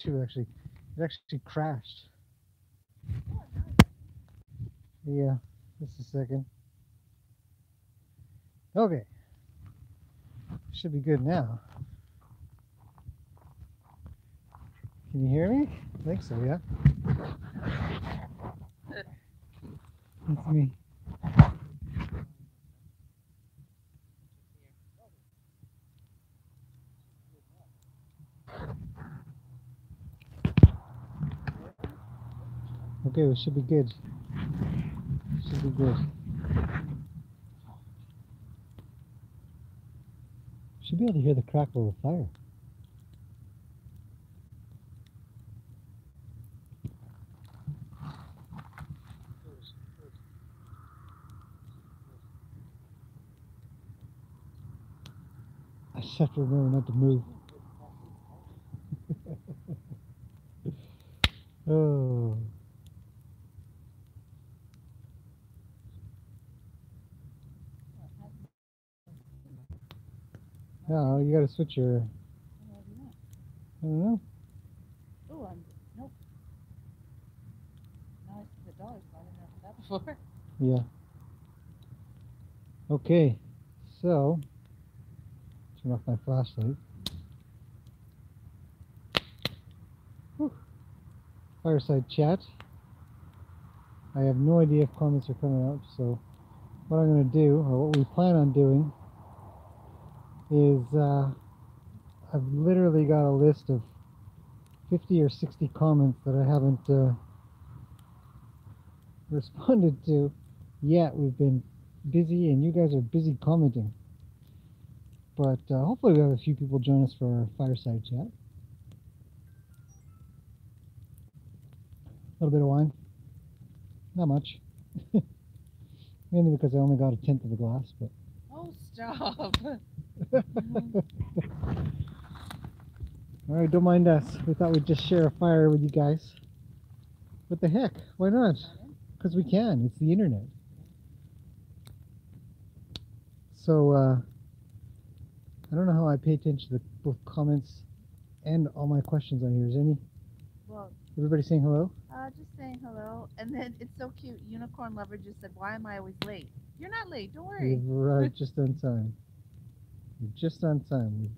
too, actually. It actually crashed. Yeah, just a second. Okay. Should be good now. Can you hear me? I think so, yeah. That's me. Okay, we should be good. Should be good. Should be able to hear the crackle of the fire. I just have to remember not to move. Oh. No, you gotta switch your. I don't know. Oh, nope. Now I see the dogs. I didn't know that before. Yeah. Okay, so turn off my flashlight. Whew. Fireside chat. I have no idea if comments are coming up, so what I'm going to do, or what we plan on doing, is I've literally got a list of 50 or 60 comments that I haven't responded to yet. We've been busy, and you guys are busy commenting. But hopefully we have a few people join us for our fireside chat. A little bit of wine. Not much. Mainly because I only got a tenth of a glass, but. Oh, stop. Alright, don't mind us. We thought we'd just share a fire with you guys. What the heck? Why not? Because we can. It's the internet. So, I don't know how I pay attention to both comments and all my questions on here. Is any? Well, everybody saying hello? Just saying hello. And then it's so cute. Unicorn Lover just said, "Why am I always late?" You're not late. Don't worry. You're right, just on time. You're just on time. We've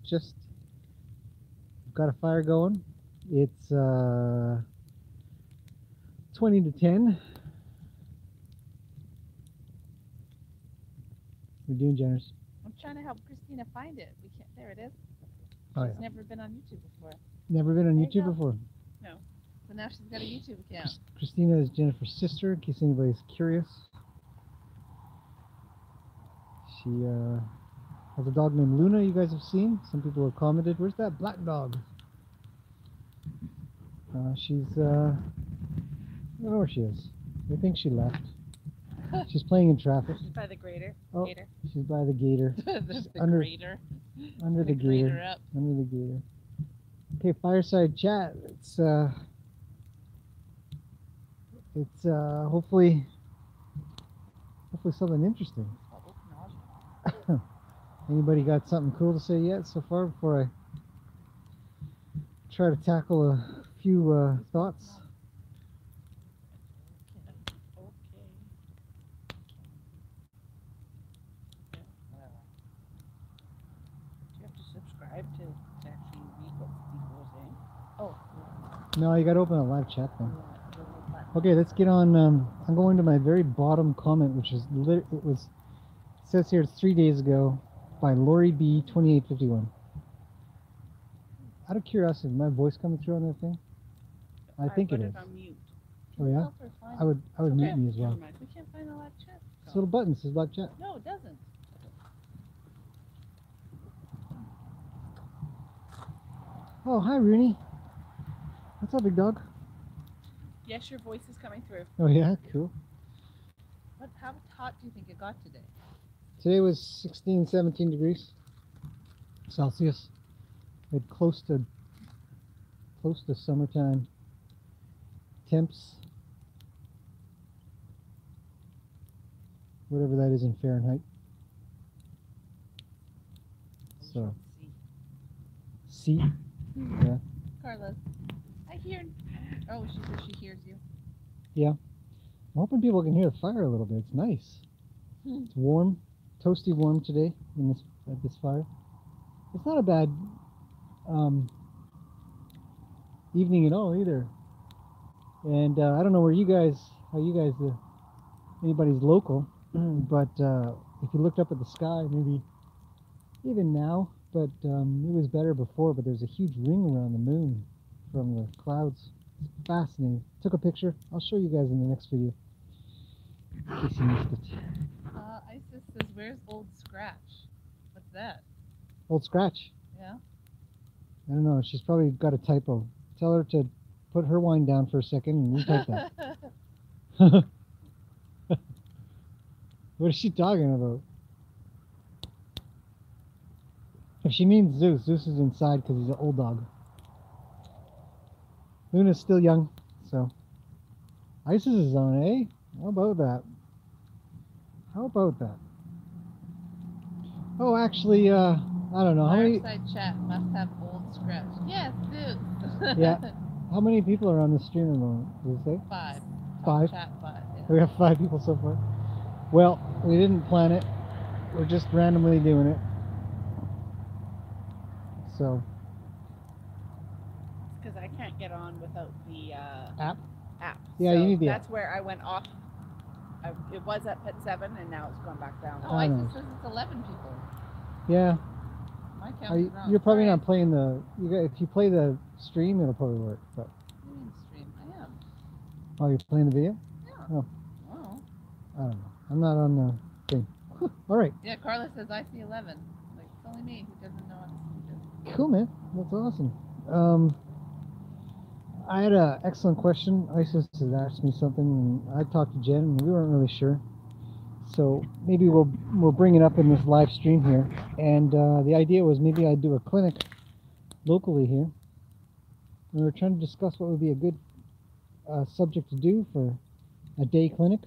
got a fire going. It's 20 to 10. We're doing generous. I'm trying to help Christina find it. We can't. There it is. Oh, She's yeah. never been on YouTube before. Never been on There you YouTube go. before. No. So now she's got a YouTube account. Christina is Jennifer's sister, in case anybody's curious. She has a dog named Luna, you guys have seen. Some people have commented. Where's that black dog? She's, I don't know where she is. I think she left. She's playing in traffic. She's by the grater. Oh, Gator. she's by the gator. the under, grater. Under the grater gator. up. Under the gator. Okay, fireside chat. It's hopefully something interesting. Anybody got something cool to say yet so far before I try to tackle a few thoughts? Okay. Do you have to subscribe to actually read what people are saying? Oh. No, you got to open a live chat thing. Okay, let's get on. I'm going to my very bottom comment, which is it says here 3 days ago by Lori B 2851. Out of curiosity, is my voice coming through on that thing? I think it is. On mute. Oh yeah, I would mute me as well. We can't find the live chat. This little button says live chat. No, it doesn't. Oh, hi Rooney. What's up, big dog? Yes, your voice is coming through. Oh yeah, cool. How hot do you think it got today? Today was 16, 17 degrees Celsius. It close to summertime temps. Whatever that is in Fahrenheit. So C. Yeah. Carlos. hear. Oh, she says she hears you. Yeah. I'm hoping people can hear the fire a little bit. It's nice. It's warm, toasty warm today in this at this fire. It's not a bad evening at all either. And I don't know where you guys, how you guys, anybody's local, but if you looked up at the sky, maybe even now, but it was better before. But there's a huge ring around the moon from the clouds. It's fascinating. Took a picture. I'll show you guys in the next video. In case you missed it. Isis says, "Where's Old Scratch? What's that?" Old Scratch. Yeah. I don't know. She's probably got a typo. Tell her to put her wine down for a second and retype that. What is she talking about? If she means Zeus, Zeus is inside because he's an old dog. Luna's still young, so Isis is on, eh? How about that? How about that? Oh, actually, I don't know. How many? Fireside chat must have Old Scratch. Yes, Zeus. Yeah. How many people are on the stream at the moment? Does it say? 5. Five? Chat 5. Yeah. We have 5 people so far. Well, we didn't plan it. We're just randomly doing it. So. Because I can't get on without the App? app. Yeah, so you need the that's app. where I went off. It was up at 7 and now it's gone back down. Oh, Isis says it's 11 people. Yeah. My count is wrong. You're probably Sorry. not playing the. If you play the stream, it'll probably work. But. What do you mean stream? I am. Oh, you're playing the video? Yeah. Oh. Oh. I don't know. I'm not on the thing. All right. Yeah, Carla says I see 11. Like, it's only me who doesn't know what to do. Cool, man. That's awesome. I had an excellent question. Isis had asked me something, and I talked to Jen, and we weren't really sure. So maybe we'll bring it up in this live stream here. And the idea was maybe I'd do a clinic locally here. And we were trying to discuss what would be a good subject to do for a day clinic.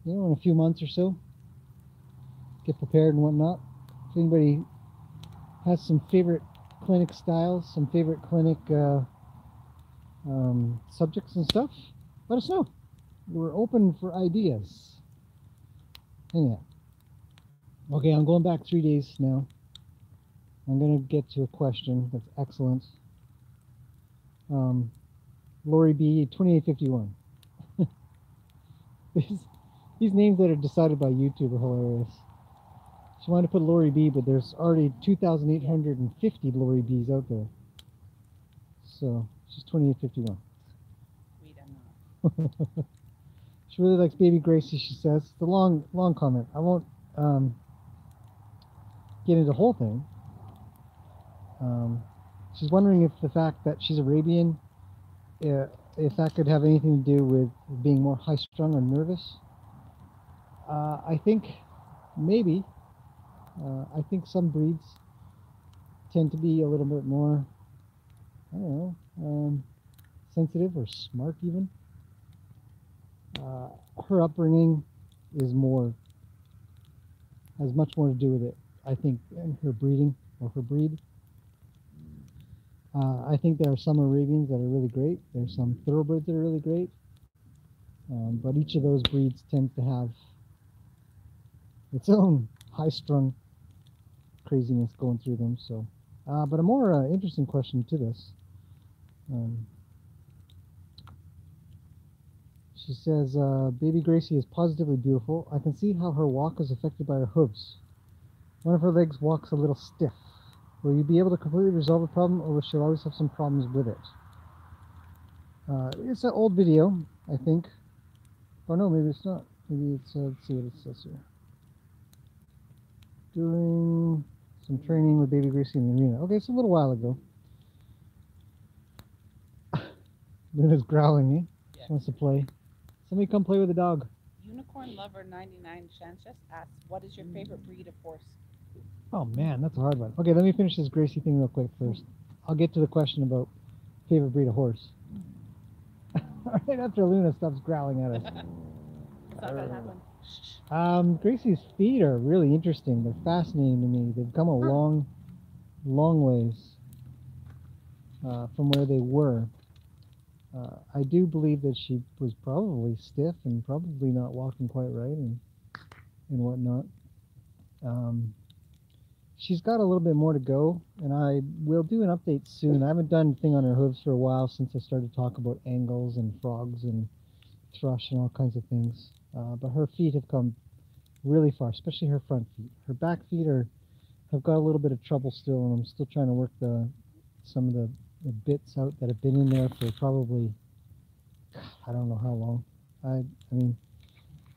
You know, in a few months or so. Get prepared and whatnot. If anybody has some favorite clinic styles, some favorite clinic subjects and stuff, let us know. We're open for ideas. Anyhow. Okay, I'm going back 3 days now. I'm going to get to a question that's excellent. Lori B, 2851. These names that are decided by YouTube are hilarious. She wanted to put Lori B, but there's already 2,850 Lori B's out there. So she's 2851. We don't know. She really likes Baby Gracie, she says. It's a long comment. I won't get into the whole thing. She's wondering if the fact that she's Arabian, if that could have anything to do with being more high-strung or nervous. I think maybe. I think some breeds tend to be a little bit more, I don't know, sensitive or smart even. Her upbringing is has much more to do with it, I think, than her breeding or her breed. I think there are some Arabians that are really great. There's some thoroughbreds that are really great. But each of those breeds tend to have its own high-strung craziness going through them. So, but a more interesting question to this. She says, Baby Gracie is positively beautiful. I can see how her walk is affected by her hooves. One of her legs walks a little stiff. Will you be able to completely resolve the problem, or will she always have some problems with it? It's an old video, I think. Or no, maybe it's not. Maybe it's, let's see what it says here. Doing some training with Baby Gracie in the arena. Okay, it's a little while ago. Luna's growling, eh? Yeah. She wants to play. Somebody come play with the dog. Unicorn Lover 99 Sanchez asks, what is your favorite breed of horse? Oh man, that's a hard one. Okay, let me finish this Gracie thing real quick first. I'll get to the question about favorite breed of horse. Right after Luna stops growling at us. It's not gonna happen. Gracie's feet are really interesting. They're fascinating to me. They've come a long ways from where they were. I do believe that she was probably stiff and probably not walking quite right and whatnot. Um, she's got a little bit more to go, and I will do an update soon. I haven't done anything on her hooves for a while since I started talking about angles and frogs and thrush and all kinds of things. But her feet have come really far, especially her front feet. Her back feet have got a little bit of trouble still, and I'm still trying to work some of the bits out that have been in there for probably I don't know how long. I mean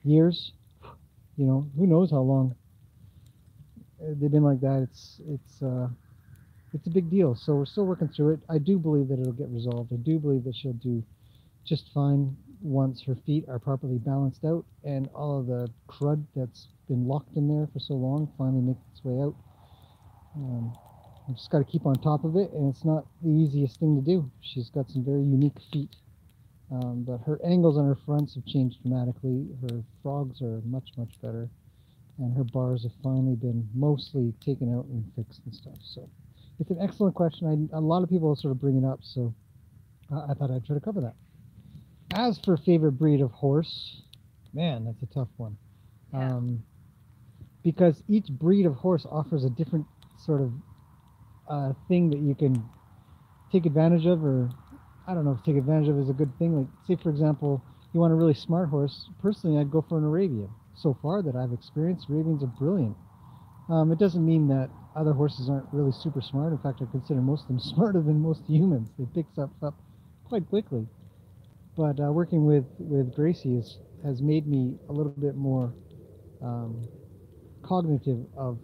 years. You know, who knows how long they've been like that. It's a big deal. So we're still working through it. I do believe that it'll get resolved. I do believe that she'll do just fine once her feet are properly balanced out and all of the crud that's been locked in there for so long finally makes its way out. I've just got to keep on top of it, and it's not the easiest thing to do. She's got some very unique feet, but her angles on her fronts have changed dramatically. Her frogs are much, much better, and her bars have finally been mostly taken out and fixed and stuff. So it's an excellent question. A lot of people sort of bring it up, so I thought I'd try to cover that. As for favorite breed of horse, man, that's a tough one. Yeah. Because each breed of horse offers a different sort of thing that you can take advantage of, or I don't know if take advantage of is a good thing. Like, say, for example, you want a really smart horse. Personally, I'd go for an Arabian. So far that I've experienced, Arabians are brilliant. It doesn't mean that other horses aren't really super smart. In fact, I consider most of them smarter than most humans. They pick stuff up quite quickly. But working with Gracie has made me a little bit more um, cognitive of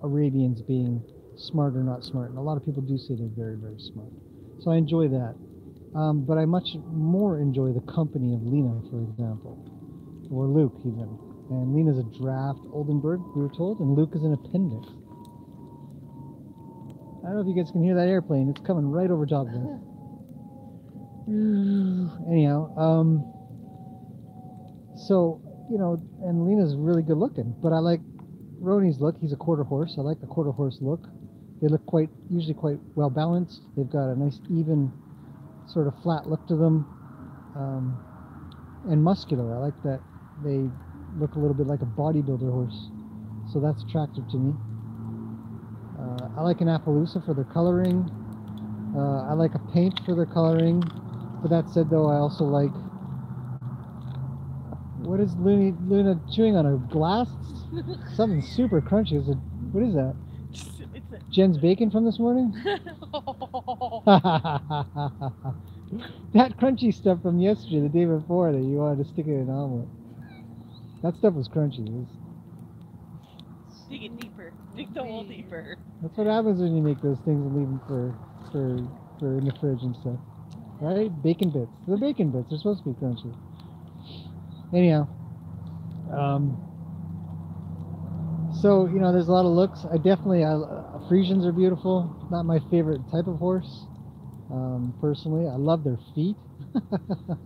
Arabians being smart or not smart. And a lot of people do say they're very, very smart. So I enjoy that. But I much more enjoy the company of Lena, for example, or Luke even. And Lena's a draft Oldenburg, we were told, and Luke is an appendix. I don't know if you guys can hear that airplane. It's coming right over top of us. Anyhow, so, you know, and Lena's really good looking, but I like Roni's look. He's a quarter horse. I like the quarter horse look. They look usually quite well balanced. They've got a nice even sort of flat look to them, and muscular. I like that they look a little bit like a bodybuilder horse, so that's attractive to me. I like an Appaloosa for their coloring. I like a paint for their coloring. But that said, though, I also like, what is Luna chewing on? A glass? Something super crunchy. What is that? Jen's bacon from this morning? That crunchy stuff from yesterday, the day before, that you wanted to stick it in an omelet. That stuff was crunchy. Dig it deeper. Dig the hole deeper. That's what happens when you make those things and leave them for in the fridge and stuff. Right? Bacon bits. They're bacon bits. They're supposed to be crunchy. Anyhow. So, you know, there's a lot of looks. Friesians are beautiful. Not my favorite type of horse. Personally, I love their feet.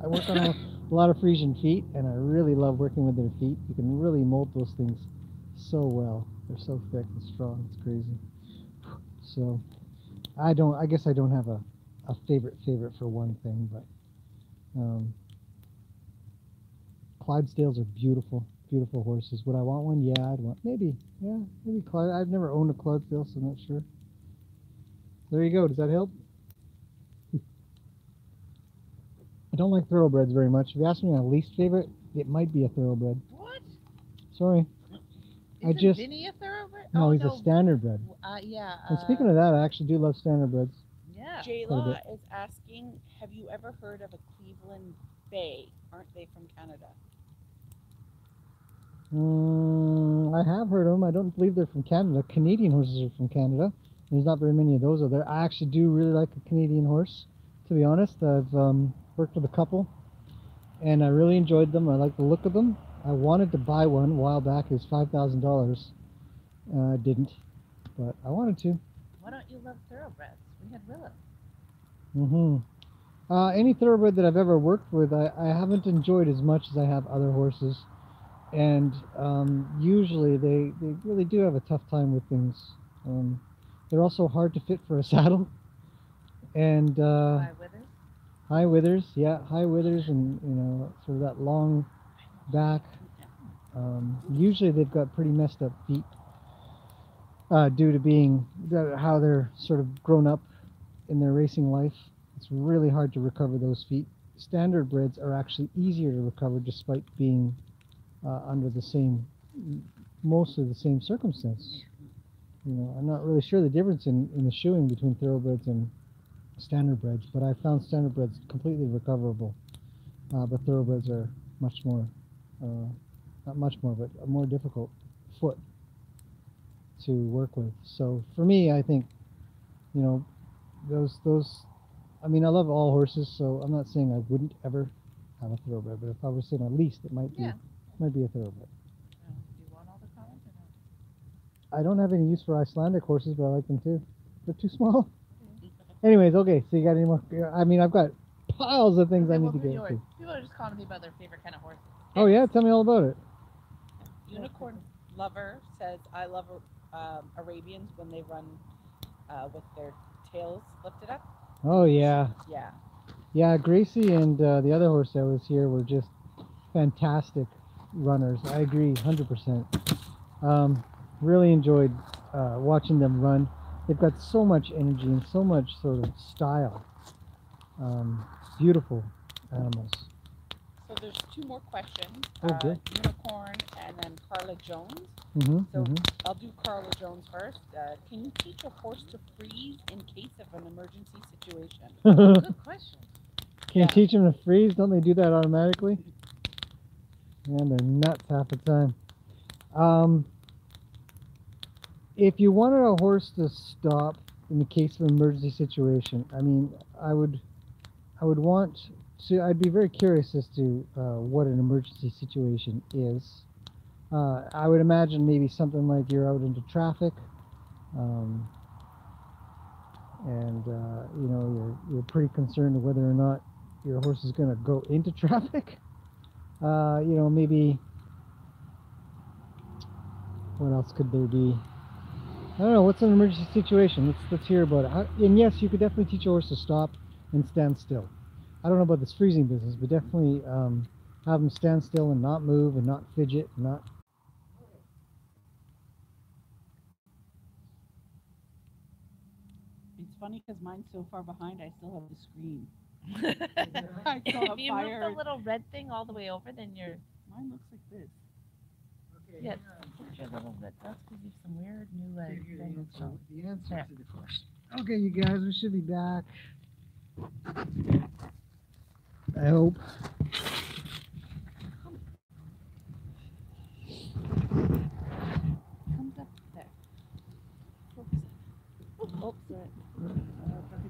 I work on a lot of Friesian feet, and I really love working with their feet. You can really mold those things so well. They're so thick and strong. It's crazy. So, I guess I don't have a favorite for one thing, but Clydesdales are beautiful horses. Would I want one? Yeah, I'd want maybe Clyde. I've never owned a Clydesdale, so I'm not sure. There you go. Does that help? I don't like thoroughbreds very much. If you ask me my least favorite, it might be a thoroughbred. What? Sorry. Isn't Vinny a thoroughbred? No, he's a standardbred. Yeah. And speaking of that, I actually do love standardbreds. Yeah. Jayla is asking, have you ever heard of a Cleveland Bay? Aren't they from Canada? I have heard of them. I don't believe they're from Canada. Canadian horses are from Canada. There's not very many of those out there. I actually do really like a Canadian horse, to be honest. I've worked with a couple, and I really enjoyed them. I like the look of them. I wanted to buy one a while back. It was $5,000. I didn't, but I wanted to. Why don't you love thoroughbreds? We had Willow. Any thoroughbred that I've ever worked with, I haven't enjoyed as much as I have other horses. And usually they really do have a tough time with things. They're also hard to fit for a saddle. And Why, Withers? High withers, yeah, high withers, and sort of that long back. Usually they've got pretty messed up feet due to being how they're sort of grown up in their racing life. It's really hard to recover those feet. Standard breds are actually easier to recover despite being under the same, mostly the same circumstances. I'm not really sure the difference in the shoeing between thoroughbreds and standard breds, but I found standard breds completely recoverable. But thoroughbreds are much more, not much more, but a more difficult foot to work with. So for me, I think, those. I mean, I love all horses, so I'm not saying I wouldn't ever have a thoroughbred. But if I was saying a least, it might be Yeah. a thoroughbred. Do you want all the comments or not? I don't have any use for Icelandic horses, but I like them too. They're too small. Anyways, okay. So you got any more? I mean, I've got piles of things I Okay, need well, to who are get yours? to. People are just calling me about their favorite kind of horses. Oh yeah, tell me all about it. Unicorn lover says, I love Arabians when they run with their tails lifted up. Oh yeah, Yeah. yeah. Gracie and the other horse that was here were just fantastic runners. I agree, 100%. Really enjoyed watching them run. They've got so much energy and so much sort of style. Beautiful animals. So there's two more questions. Oh, good. Unicorn and then Carla Jones. So I'll do Carla Jones first. Can you teach a horse to freeze in case of an emergency situation? Good question. Can you teach them to freeze? Don't they do that automatically? Man, they're nuts half the time. If you wanted a horse to stop in the case of an emergency situation, I mean, I'd be very curious as to what an emergency situation is. I would imagine maybe something like you're out into traffic, and you're pretty concerned whether or not your horse is going to go into traffic. Maybe what else could there be? I don't know. What's an emergency situation? Let's hear about it. And yes, you could definitely teach a horse to stop and stand still. I don't know about this freezing business, but definitely have them stand still and not move and not fidget, and not. It's funny because mine's so far behind, I still have the screen. I still have If you move fire. the little red thing all the way over, then you're. Mine looks like this. Yes, push your little bit. That's because you have some weird new things. So. The answer There. to the question. Okay, you guys, we should be back. I hope. Comes up there. Oh, sorry.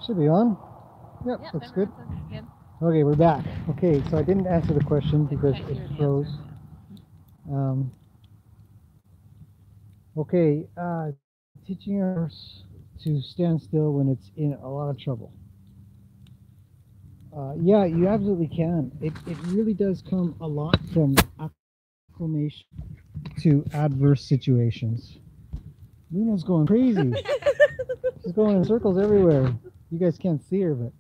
Should be on. Yep, Yeah, looks good. everyone says it's good. Okay, we're back. Okay, so I didn't answer the question They because can't it hear the froze. answer. Okay, teaching a horse to stand still when it's in a lot of trouble. Yeah, you absolutely can. It really does come a lot from acclimation to adverse situations. Luna's going crazy. She's going in circles everywhere. You guys can't see her, but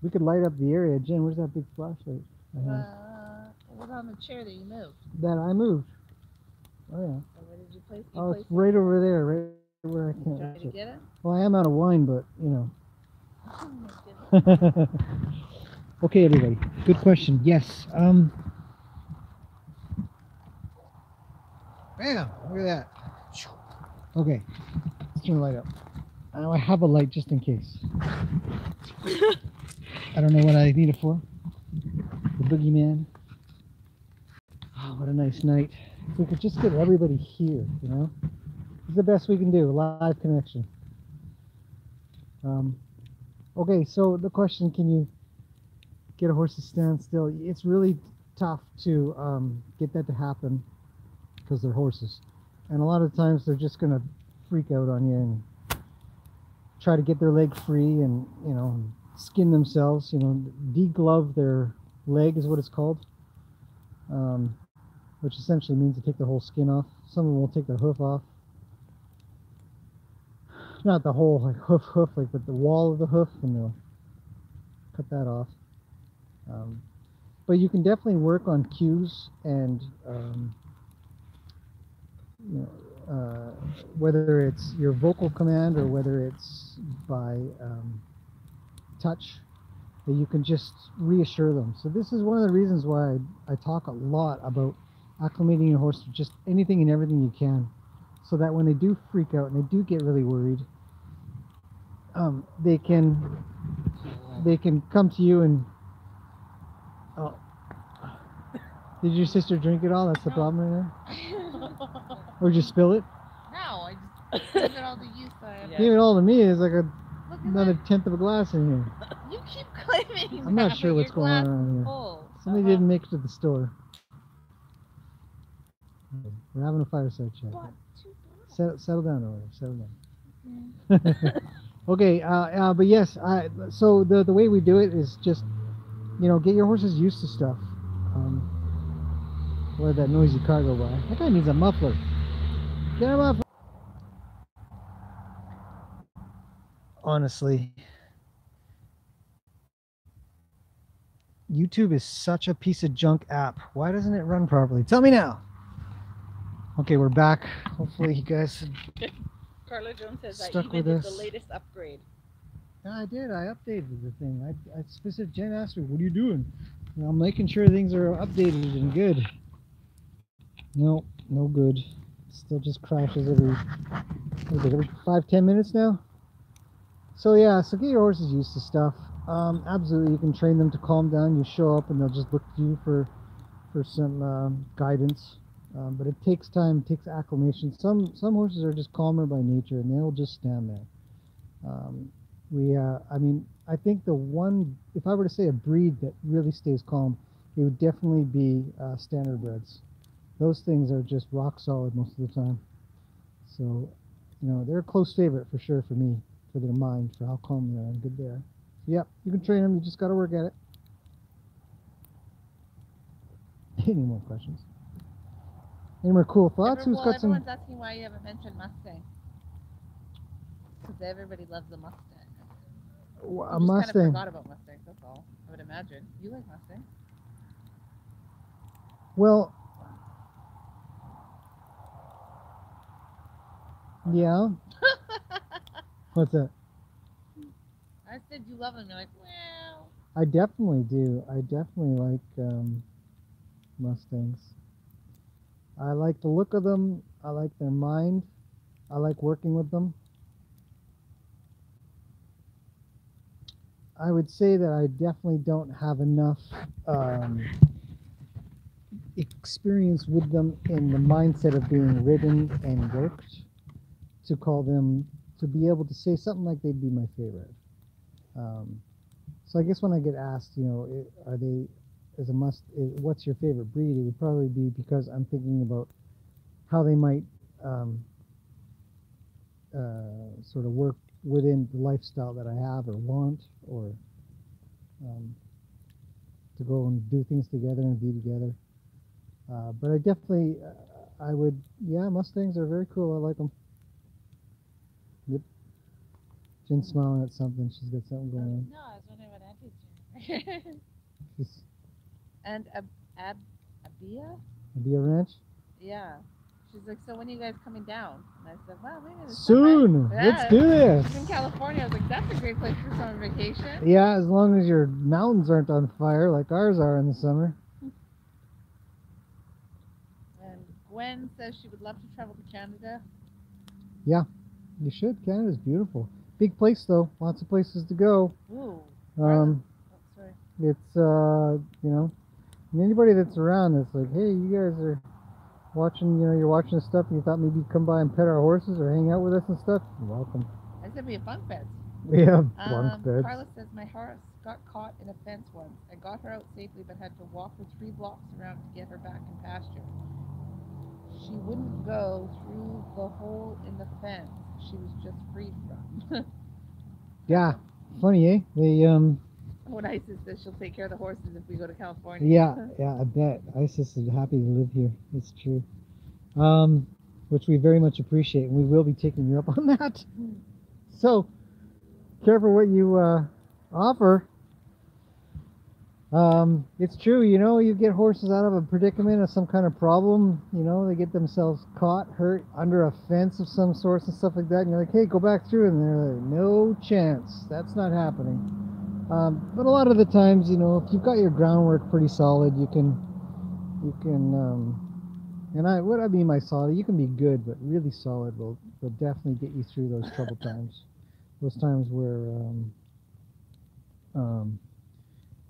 we could light up the area. Jen, where's that big flashlight? It was on the chair that you moved. That I moved. Oh yeah. So where did you place it? Oh, it's right over there, right where I can't Trying reach to it. get it? Well, I am out of wine, but Okay, everybody. Good question. Yes. Bam! Look at that. Okay. Let's turn the light up. Now I have a light just in case. I don't know what I need it for. The boogeyman. Oh, what a nice night. If we could just get everybody here, It's the best we can do. Live connection. Okay, so the question, can you get a horse to stand still? It's really tough to get that to happen because they're horses. And a lot of times they're just going to freak out on you and try to get their leg free and, skin themselves, you know, deglove their leg is what it's called, which essentially means to take the whole skin off. Some of them will take their hoof off. Not the whole like hoof, like, but the wall of the hoof, and they'll cut that off. But you can definitely work on cues and you know, whether it's your vocal command or whether it's by touch, that you can just reassure them. So this is one of the reasons why I talk a lot about acclimating your horse to just anything and everything you can, so that when they do freak out and they do get really worried, they can come to you and, oh, did your sister drink it all? That's the problem right now? Or just spill it? No, I just gave it all to you, so I Gave it all to me. It's like Look at another that. tenth of a glass in here. You keep claiming I'm not that, sure but what's your going on glass around is here. full. Somebody didn't make it to the store. We're having a fireside chat. Settle down over there. Settle down. Okay, but yes, so the way we do it is just, you know, get your horses used to stuff. Let that noisy car go by. That guy needs a muffler. Get a muffler. Honestly, YouTube is such a piece of junk app. Why doesn't it run properly? Tell me now. Okay, we're back. Hopefully you guys Carla Jones says I stuck even with did us. the latest upgrade. Yeah, I did. I updated the thing. I specific Jen asked me, "What are you doing?" And I'm making sure things are updated and good. No, no good. Still just crashes every 5-10 minutes now. So yeah, so get your horses used to stuff. Absolutely, you can train them to calm down. You show up and they'll just look to you for some guidance. But it takes time, it takes acclimation. Some horses are just calmer by nature and they'll just stand there. I mean, I think the one, if I were to say a breed that really stays calm, it would definitely be standardbreds. Those things are just rock solid most of the time. So, you know, they're a close favorite for sure for me, for their mind, for how calm they are and good they are. So, yeah, you can train them, you just got to work at it. Any more questions? Any more cool thoughts? Who's got some? Everyone's asking why you haven't mentioned Mustang. Because everybody loves the Mustang. A You just Mustang. kind of forgot about Mustangs, that's all. I would imagine. You like Mustangs? Well, yeah. What's that? I said you love them. You're like, well. I definitely do. I definitely like Mustangs. I like the look of them. I like their mind. I like working with them. I would say that I definitely don't have enough experience with them in the mindset of being ridden and worked to call them, to be able to say something like they'd be my favorite. So I guess when I get asked, you know, are they as a what's your favorite breed, it would probably be because I'm thinking about how they might sort of work within the lifestyle that I have or want, or to go and do things together and be together. But I definitely, I would, yeah, Mustangs are very cool. I like them. Yep. Jen's smiling at something. She's got something going on. No, I was wondering what Auntie's doing. She's, And Abia? Abia Ranch? Yeah. She's like, so when are you guys coming down? And I said, well, maybe this Soon. summer. Let's do this. She's in California. I was like, that's a great place for summer vacation. Yeah, as long as your mountains aren't on fire like ours are in the summer. And Gwen says she would love to travel to Canada. Yeah, you should. Canada's beautiful. Big place though. Lots of places to go. Ooh. Um, sorry. it's you know, and anybody that's around that's like, hey, you guys are watching, you know, you're watching stuff and you thought maybe you'd come by and pet our horses or hang out with us and stuff, you're welcome. I said we have bunk beds. We have bunk beds. Carla says my horse got caught in a fence once. I got her out safely but had to walk her 3 blocks around to get her back in pasture. She wouldn't go through the hole in the fence she was just freed from. Yeah, Funny, eh? They What Isis says she'll take care of the horses if we go to California. yeah, I bet Isis is happy to live here. It's true. Which we very much appreciate, and we will be taking you up on that. So, careful what you offer. It's true, you know, you get horses out of a predicament of some kind of problem, you know, they get themselves caught, hurt under a fence of some sort and stuff like that, and you're like, hey, go back through, and they're like, no chance, that's not happening. But a lot of the times, you know, if you've got your groundwork pretty solid, you can, what I mean by solid, you can be good, but really solid will definitely get you through those trouble times. Those times where,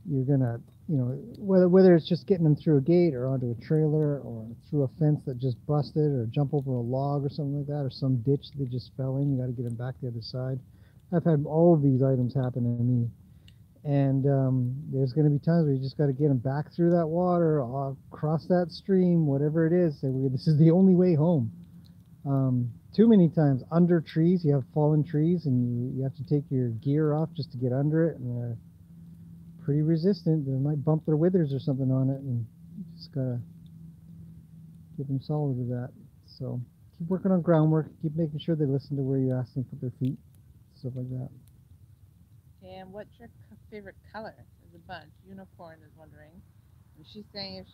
you're gonna, you know, whether it's just getting them through a gate or onto a trailer or through a fence that just busted or jump over a log or something like that, or some ditch they just fell in, you got to get them back the other side. I've had all of these items happen to me, and there's going to be times where you just got to get them back through that water, across that stream, whatever it is. Say, this is the only way home. Too many times under trees, you have fallen trees, and you have to take your gear off just to get under it, and pretty resistant. They might bump their withers or something on it, and you just gotta get them solid with that. So keep working on groundwork, keep making sure they listen to where you ask them to put their feet, stuff like that. And what's your favorite color? There's a bunch. Unicorn is wondering, and she's saying if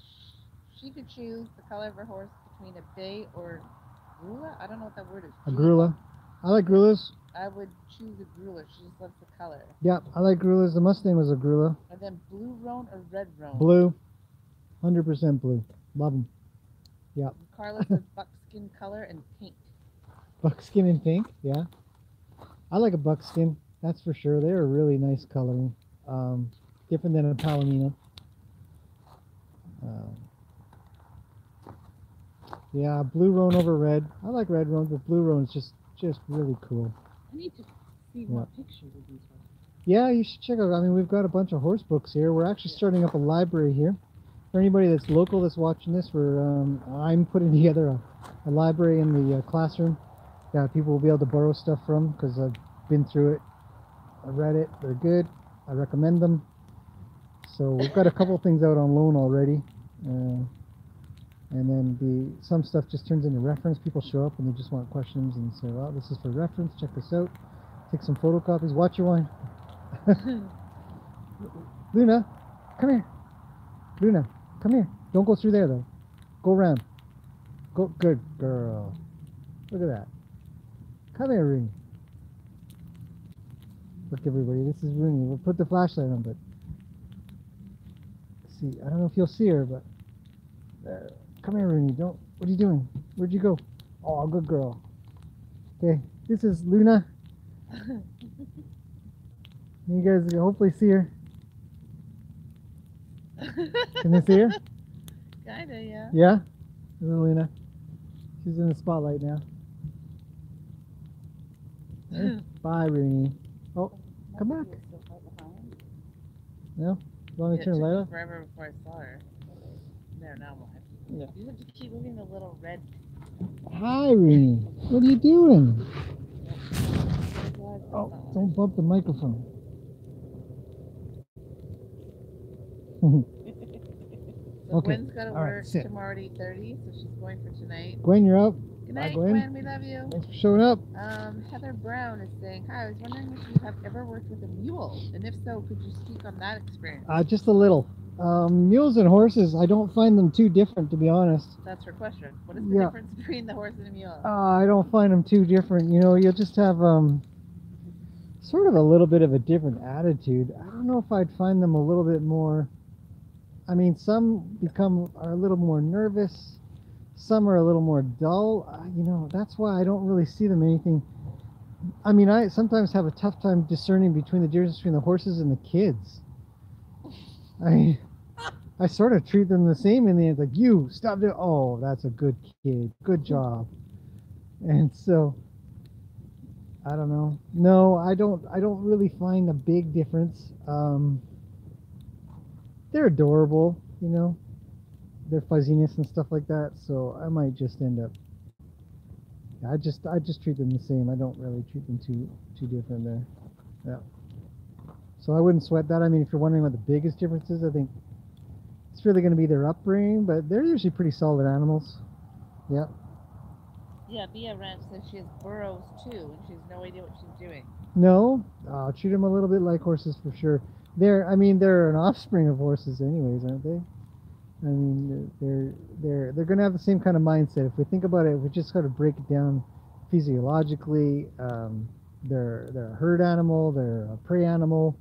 she could choose the color of her horse between a bay or grula. I don't know what that word is. A grula. I like grulas. I would choose a grula. She just loves the color. Yeah, I like grulas. The Mustang was a grula. And then blue roan or red roan? Blue. 100% blue. Love them. Yeah. Carla says buckskin color and pink. Buckskin and pink, yeah. I like a buckskin, that's for sure. They're a really nice coloring. Different than a palomino. Yeah, blue roan over red. I like red roan, but blue roan is just really cool. I need to see more pictures of these horses. Yeah, you should check out. I mean, we've got a bunch of horse books here. We're actually starting up a library here. For anybody that's local that's watching this, I'm putting together a library in the classroom that people will be able to borrow stuff from, because I've been through it. I read it. They're good. I recommend them. So we've got a couple things out on loan already. And then some stuff just turns into reference. People show up and they just want questions and say, well, this is for reference. Check this out. Take some photocopies. Watch your wine. Luna, come here. Luna, come here. Don't go through there, though. Go around. Go. Good girl. Look at that. Come here, Rooney. Look, everybody. This is Rooney. We'll put the flashlight on, but see, I don't know if you'll see her, but come here, Rooney. Don't. What are you doing? Where'd you go? Oh, good girl. Okay, this is Luna. You guys can hopefully see her. Can you see her? Kinda, yeah. Yeah? This is Luna. She's in the spotlight now. Hey, bye, Rooney. Oh, come back. No? You want me to turn the light off? Forever before I saw her. There, now what? Yeah. You have to keep moving the little red. Hi, Rooney. What are you doing? Oh, don't bump the microphone. So Okay. Gwen's got to All right, work sit. tomorrow at 8:30, so she's going for tonight. Gwen, you're up. Good Bye, night, Gwen. Gwen. We love you. Thanks for showing up. Heather Brown is saying, hi, I was wondering if you have ever worked with a mule, and if so, could you speak on that experience? Just a little. Mules and horses, I don't find them too different, to be honest. That's her question. What is the difference between the horse and a mule? I don't find them too different. You know, you'll just have sort of a little bit of a different attitude. I don't know if I'd find them a little bit more. I mean, some are a little more nervous. Some are a little more dull. You know, that's why I don't really see them anything. I mean, I sometimes have a tough time discerning between the difference between the horses and the kids. I sort of treat them the same in the end. Like, you stop there. Oh, that's a good kid. Good job. And so, I don't know. No, I don't really find a big difference. They're adorable, you know, their fuzziness and stuff like that. So I might just end up. I just treat them the same. I don't really treat them too different there. Yeah. So I wouldn't sweat that. I mean, if you're wondering what the biggest difference is, I think it's really going to be their upbringing, but they're usually pretty solid animals. Yep. Yeah, Bia Ranch says she has burrows too, and she has no idea what she's doing. No, treat them a little bit like horses for sure. They're an offspring of horses, anyways, aren't they? I mean, they're going to have the same kind of mindset. If we think about it, if we just sort of break it down physiologically, they're a herd animal, they're a prey animal.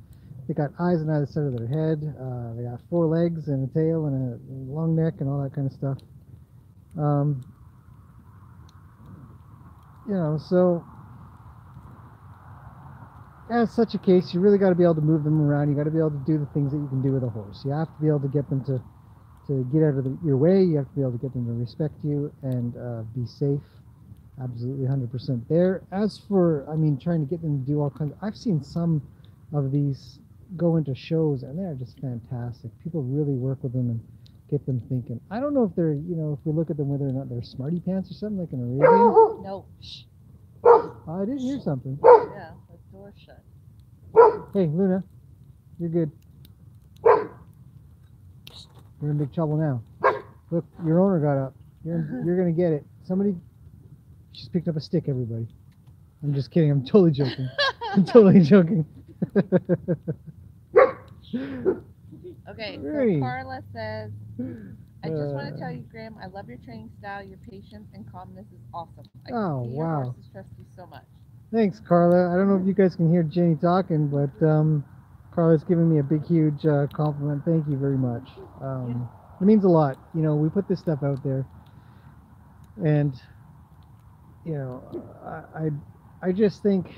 They got eyes on either side of their head. They got 4 legs and a tail and a long neck and all that kind of stuff. You know, so as such a case, you really got to be able to move them around. You got to be able to do the things that you can do with a horse. You have to be able to get them to get out of your way. You have to be able to get them to respect you and be safe. Absolutely 100% there. As for, I mean, trying to get them to do all kinds I've seen some of these go into shows and they're just fantastic. People really work with them and get them thinking. I don't know if they're, you know, if we look at them whether or not they're smarty pants or something like an Arabian. No. Shh. I did hear something. Yeah, the door's shut. Hey, Luna, you're good. You're in big trouble now. Look, your owner got up. You're gonna get it. Somebody, she's picked up a stick. Everybody. I'm just kidding. I'm totally joking. I'm totally joking. Okay, Really? so Carla says, I just want to tell you, Graham, I love your training style. Your patience and calmness is awesome. I can Oh, see your wow. horses trust you so much. Thanks, Carla. I don't know if you guys can hear Jenny talking, but Carla's giving me a big, huge compliment. Thank you very much. It means a lot. You know, we put this stuff out there, and you know, I just think,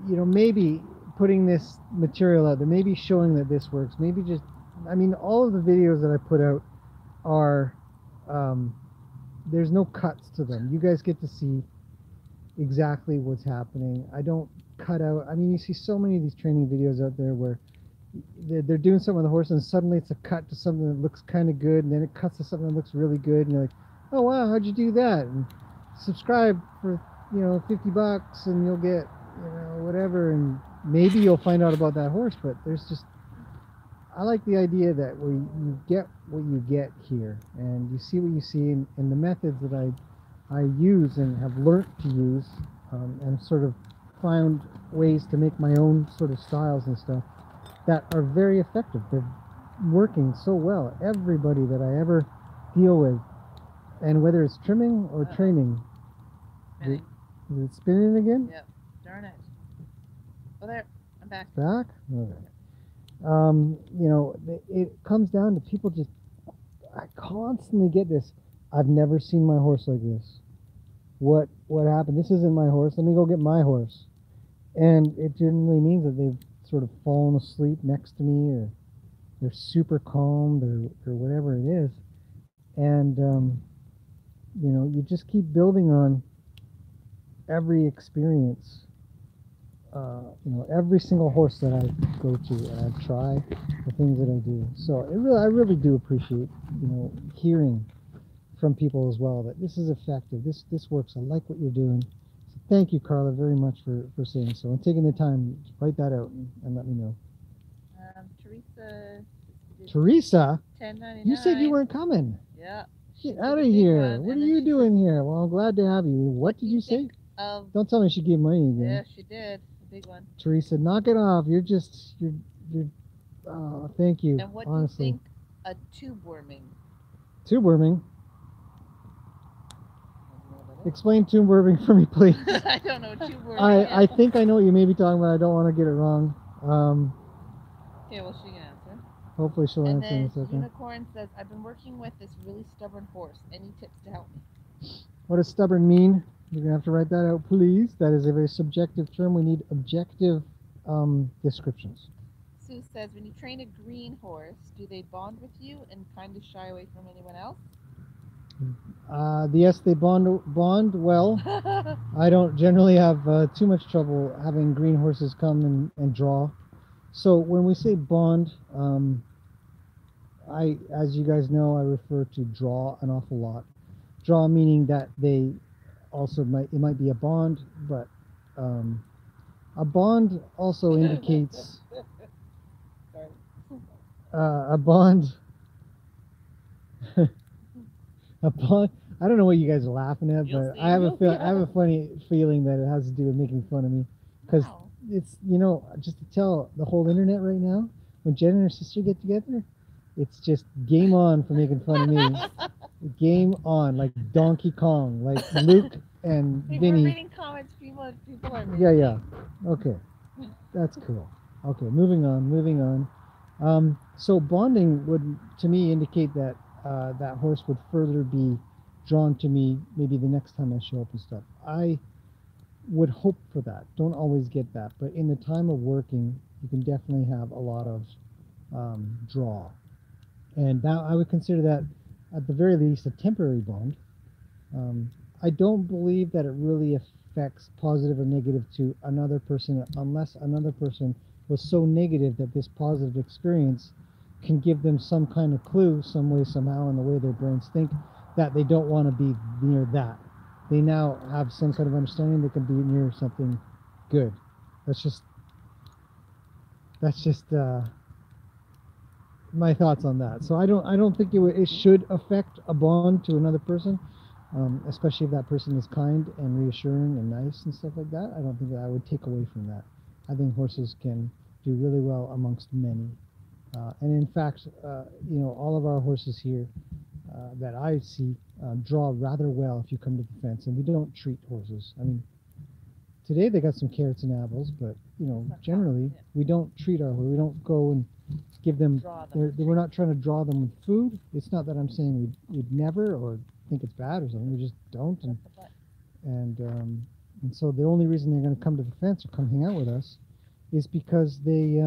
you know, maybe putting this material out there, maybe showing that this works, maybe just, I mean, all of the videos that I put out are, there's no cuts to them. You guys get to see exactly what's happening. I don't cut out, I mean, you see so many of these training videos out there where they're doing something with the horse and suddenly it's a cut to something that looks kind of good and then it cuts to something that looks really good and you're like, oh wow, how'd you do that? And subscribe for, you know, $50 and you'll get, you know, whatever, and maybe you'll find out about that horse. But there's just, I like the idea that you get what you get here and you see what you see, and the methods that I use and have learnt to use, and sort of found ways to make my own sort of styles and stuff that are very effective. They're working so well. Everybody that I ever deal with, and whether it's trimming or training. Spinning. Is it spinning again? Yep. Darn it. Oh, there. I'm back. Back? Okay. You know, it comes down to people just, I constantly get this, I've never seen my horse like this. What happened? This isn't my horse. Let me go get my horse. And it generally means that they've sort of fallen asleep next to me, or they're super calm, or whatever it is. And, you know, you just keep building on every experience. You know, every single horse that I go to and I try the things that I do. So I really do appreciate, you know, hearing from people as well that this is effective, this works, I like what you're doing. So thank you, Carla, very much for saying so and taking the time to write that out and let me know. Teresa, $10.99. you said you weren't coming. Yeah. Get out of here. What are you doing here? Well, I'm glad to have you. What did you say? Don't tell me she gave money again. Yeah, she did. A big one. Teresa, knock it off. You're thank you. And what honestly. do you think a tube worming? Tube worming? Explain tube worming for me, please. I don't know tube worming. I think I know what you may be talking about. I don't want to get it wrong. Okay, well, she can answer. Hopefully she'll answer in a And then second. Unicorn says, I've been working with this really stubborn horse. Any tips to help me? What does stubborn mean? You're going to have to write that out, please. That is a very subjective term. We need objective descriptions. Sue says, when you train a green horse, do they bond with you and kind of shy away from anyone else? Yes, they bond well. I don't generally have too much trouble having green horses come and draw. So when we say bond, as you guys know, I refer to draw an awful lot. Draw meaning that they also it might be a bond, but A bond also indicates Sorry. a bond. A bond. I don't know what you guys are laughing at, You'll but see, I have you'll see. I have a funny feeling that it has to do with making fun of me, because Wow. it's, you know, just to tell the whole internet right now, when Jen and her sister get together, it's just game on for making fun of me. Game on, like Donkey Kong, like Luke and Hey, we're Vinny. reading comments. People are Yeah, reading. yeah. Okay, that's cool. Okay, moving on, moving on. So bonding would, to me, indicate that that horse would further be drawn to me maybe the next time I show up and stuff. I would hope for that. Don't always get that, but in the time of working, you can definitely have a lot of draw. And now I would consider that, at the very least, a temporary bond. I don't believe that it really affects positive or negative to another person unless another person was so negative that this positive experience can give them some kind of clue, some way, somehow, in the way their brains think, that they don't want to be near that. They now have some kind of understanding they can be near something good. That's just my thoughts on that. So I don't think it should affect a bond to another person, especially if that person is kind and reassuring and nice and stuff like that. I don't think that I would take away from that. I think horses can do really well amongst many, and in fact, you know, all of our horses here that I see draw rather well if you come to the fence, and we don't treat horses. I mean, today they got some carrots and apples, but you know, generally we don't treat our horse. We don't go and give them. We're not trying to draw them with food. It's not that I'm saying we'd never or think it's bad or something. We just don't, and so the only reason they're going to come to the fence or come hang out with us is because they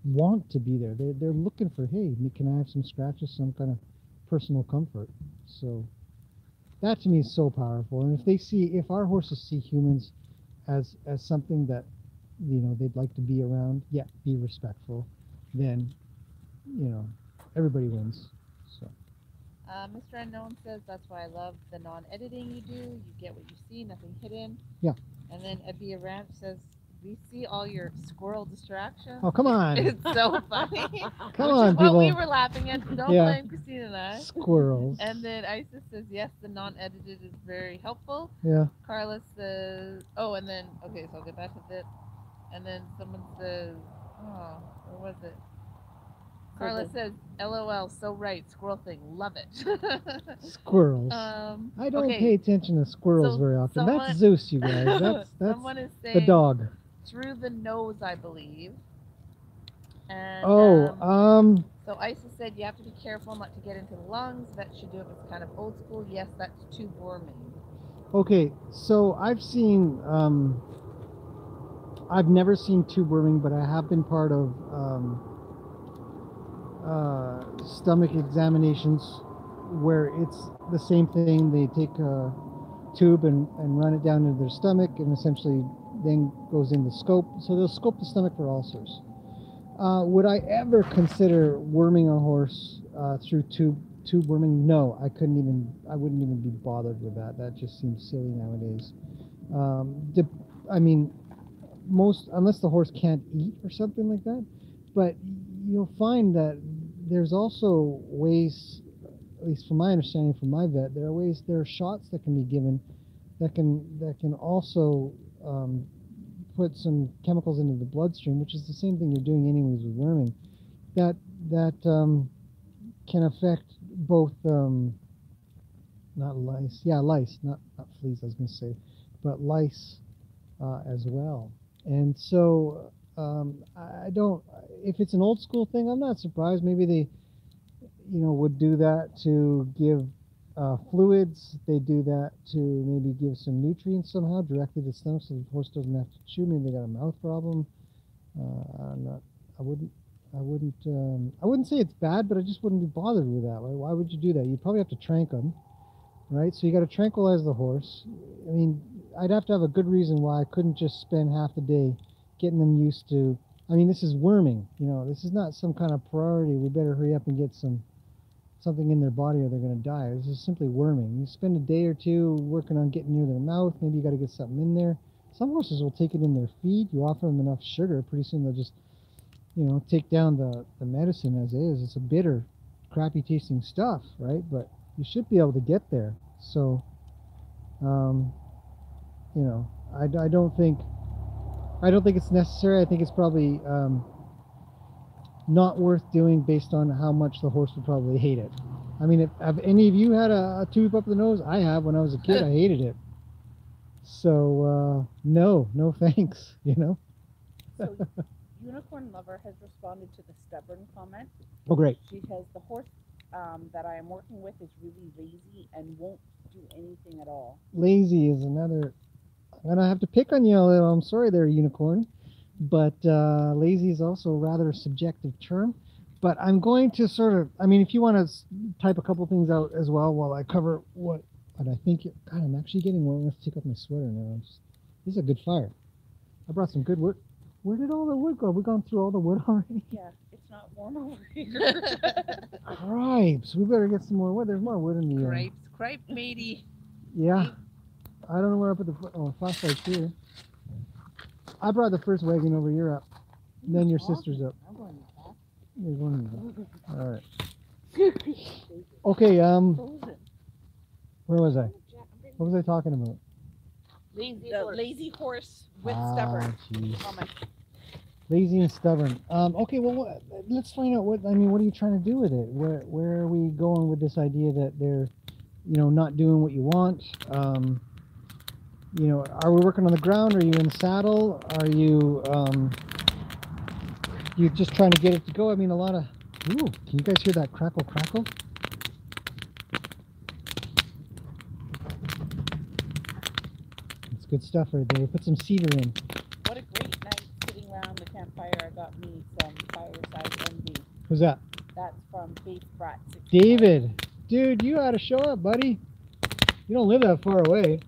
want to be there. They're looking for, hey, can I have some scratches, some kind of personal comfort. So that to me is so powerful. And if our horses see humans as something that, you know, they'd like to be around, yet be respectful, then, you know, everybody wins. So Mr. Unknown says that's why I love the non-editing you do. You get what you see, nothing hidden. Yeah. And then Abia Ranch says, we see all your squirrel distractions. Oh, come on. It's so funny. Come on, people. people. We were laughing at. Don't Yeah. blame Christine and I. Squirrels. And then Isis says, yes, the non-edited is very helpful. Yeah. Carla says, oh, and then, okay, so I'll get back to that. And then someone says, oh, where was it? Carla says, LOL, so right, squirrel thing, love it. Squirrels. I don't pay attention to squirrels very often. That's Zeus, you guys. That's someone is saying the dog. Through the nose, I believe. And, so Isis said you have to be careful not to get into the lungs. That should do it. It's kind of old school. Yes, that's tube worming. Okay, so I've seen, I've never seen tube worming, but I have been part of stomach examinations where it's the same thing. They take a tube and run it down into their stomach, and essentially then goes in the scope. So they'll scope the stomach for ulcers. Would I ever consider worming a horse through tube worming? No, I wouldn't even be bothered with that. That just seems silly nowadays. I mean, unless the horse can't eat or something like that, but you'll find that there's also ways, at least from my understanding from my vet, there are shots that can be given that can also put some chemicals into the bloodstream, which is the same thing you're doing anyways with worming, that can affect both not lice, not fleas, I was going to say, but lice as well. And so I don't, if it's an old school thing, I'm not surprised. Maybe they, would do that to give fluids. They do that to maybe give some nutrients somehow directly to the stomach so the horse doesn't have to chew. Maybe they got a mouth problem. I wouldn't say it's bad, but I just wouldn't be bothered with that. Why would you do that? You'd probably have to trank them, right? So you got to tranquilize the horse. I mean, I'd have to have a good reason why I couldn't just spend half the day getting them used to. I mean, this is worming. This is not some kind of priority. We better hurry up and get something in their body or they're going to die. This is simply worming. You spend a day or two working on getting near their mouth. Maybe you got to get something in there. Some horses will take it in their feed. You offer them enough sugar, pretty soon they'll just, you know, take down the medicine as is. It's a bitter, crappy tasting stuff, right? But you should be able to get there. So, you know, I don't think it's necessary. I think it's probably not worth doing based on how much the horse would probably hate it. I mean, have any of you had a tube up the nose? I have. When I was a kid, I hated it. So, no thanks, you know? So, Unicorn Lover has responded to the stubborn comment. Oh, great. She says, the horse that I am working with is really lazy and won't do anything at all. Lazy is another... I'm going to have to pick on you a little. I'm sorry there, Unicorn. But lazy is also a rather subjective term. But I'm going to sort of... I mean, if you want to type a couple things out as well while I cover what... But I think... God, I'm actually getting warm. I'm going to take off my sweater now. This is a good fire. I brought some good wood. Where did all the wood go? Have we gone through all the wood already? Yeah, it's not warm over here. Cripes. We better get some more wood. There's more wood in the... Cripe, matey. Yeah. I don't know where I put the flashlight's here. I brought the first wagon over. You're up. And then your sister's up. I'm going back. You're going back. All right. Okay. Where was I? What was I talking about? Lazy horse with stubborn comment. Lazy and stubborn. Okay. Well, let's find out what. I mean, what are you trying to do with it? Where are we going with this idea that they're, you know, not doing what you want? You know, are we working on the ground? Are you in saddle? Are you you just trying to get it to go? I mean, a lot of... Ooh, can you guys hear that crackle, crackle? It's good stuff right there. Put some cedar in. What a great night sitting around the campfire. I got me some Fireside envy. Who's that? That's from Faith Brat. David. Dude, you ought to show up, buddy. You don't live that far away.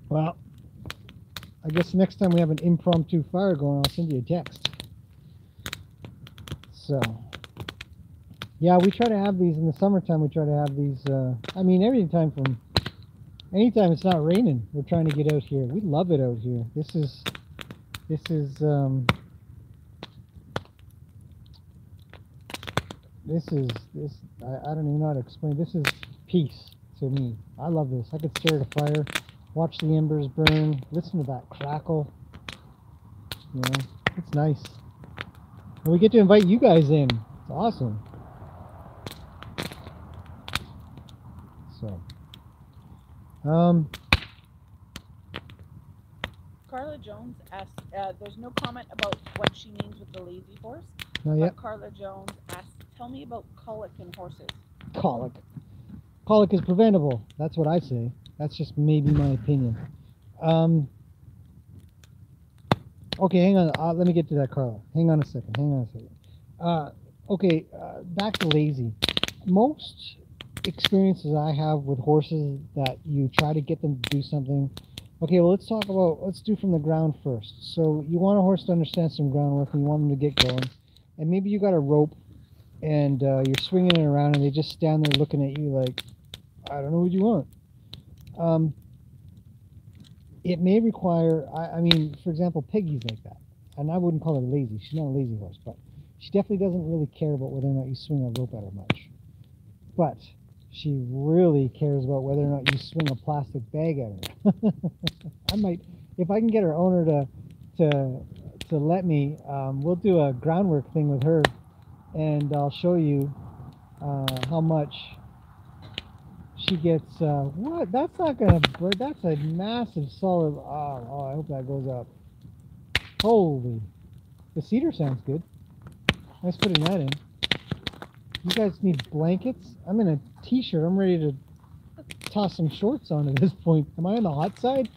Well, I guess next time we have an impromptu fire going, I'll send you a text. So, yeah, we try to have these in the summertime. We try to have these, I mean, anytime it's not raining, we're trying to get out here. We love it out here. I don't even know how to explain. This is peace to me. I love this. I could stare at a fire, watch the embers burn, listen to that crackle. You know, it's nice. And we get to invite you guys in. It's awesome. So, Carla Jones asked, there's no comment about what she means with the lazy horse. not yet. Carla Jones asked, tell me about colic in horses. Colic. Colic is preventable. That's what I say. That's just maybe my opinion. Okay, hang on. Let me get to that, Carla. Hang on a second. Okay, back to lazy. Most experiences I have with horses that you try to get them to do something. Okay, well, let's do from the ground first. So you want a horse to understand some groundwork and you want them to get going. And maybe you got a rope and you're swinging it around and they just stand there looking at you like, I don't know what you want. It may require, I mean, for example, Peggy's like that. And I wouldn't call her lazy. She's not a lazy horse, but she definitely doesn't really care about whether or not you swing a rope at her much. But she really cares about whether or not you swing a plastic bag at her. I might, if I can get her owner to let me, we'll do a groundwork thing with her, and I'll show you how much she gets. What? That's not gonna burn. That's a massive solid. Oh, I hope that goes up. Holy, the cedar sounds good. Nice putting that in. You guys need blankets? I'm in a t-shirt. I'm ready to toss some shorts on at this point. Am I on the hot side?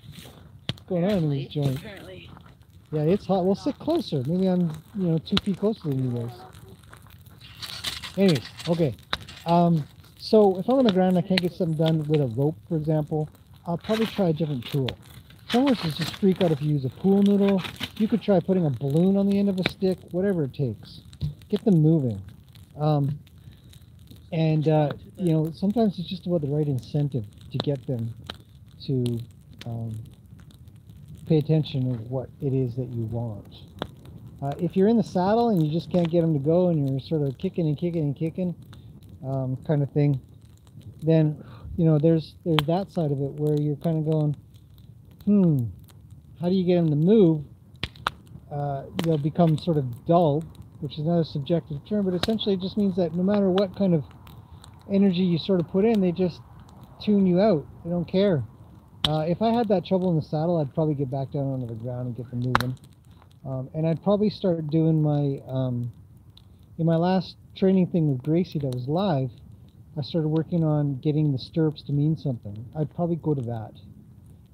What's going on in this joint? Apparently. Yeah, it's hot. Well, sit closer. Maybe I'm, 2 feet closer than you guys. Anyways, okay. So if I'm on the ground and I can't get something done with a rope, for example, I'll probably try a different tool. Some horses just freak out if you use a pool noodle. You could try putting a balloon on the end of a stick, whatever it takes. Get them moving. Sometimes it's just about the right incentive to get them to pay attention to what it is that you want. If you're in the saddle and you just can't get them to go and you're sort of kicking and kicking and kicking kind of thing, then, you know, there's that side of it where you're kind of going, how do you get them to move? They'll become sort of dull, which is not a subjective term, but essentially it just means that no matter what kind of energy you sort of put in, they just tune you out. They don't care. If I had that trouble in the saddle, I'd probably get back down onto the ground and get them moving. And I'd probably start doing my, in my last training thing with Gracie that was live, I started working on getting the stirrups to mean something. I'd probably go to that.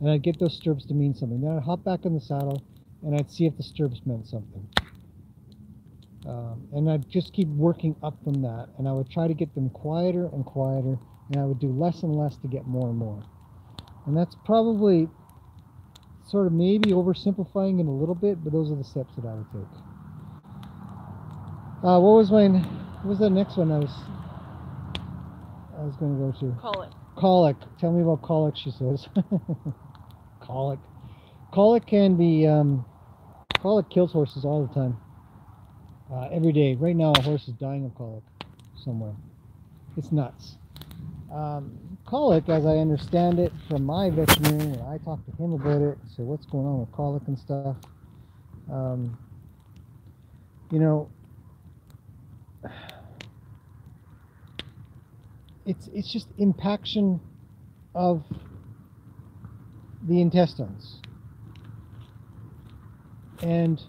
And I'd get those stirrups to mean something. Then I'd hop back in the saddle and I'd see if the stirrups meant something. And I'd just keep working up from that. And I would try to get them quieter and quieter. And I would do less and less to get more and more. And that's probably sort of maybe oversimplifying it a little bit, but those are the steps that I would take. What was the next one I was going to go to? Colic. Colic. Tell me about colic, she says. Colic. Colic can be, colic kills horses all the time. Every day. Right now a horse is dying of colic somewhere. It's nuts. Colic, as I understand it from my veterinarian, when I talked to him about it, so what's going on with colic and stuff, you know, it's just impaction of the intestines, and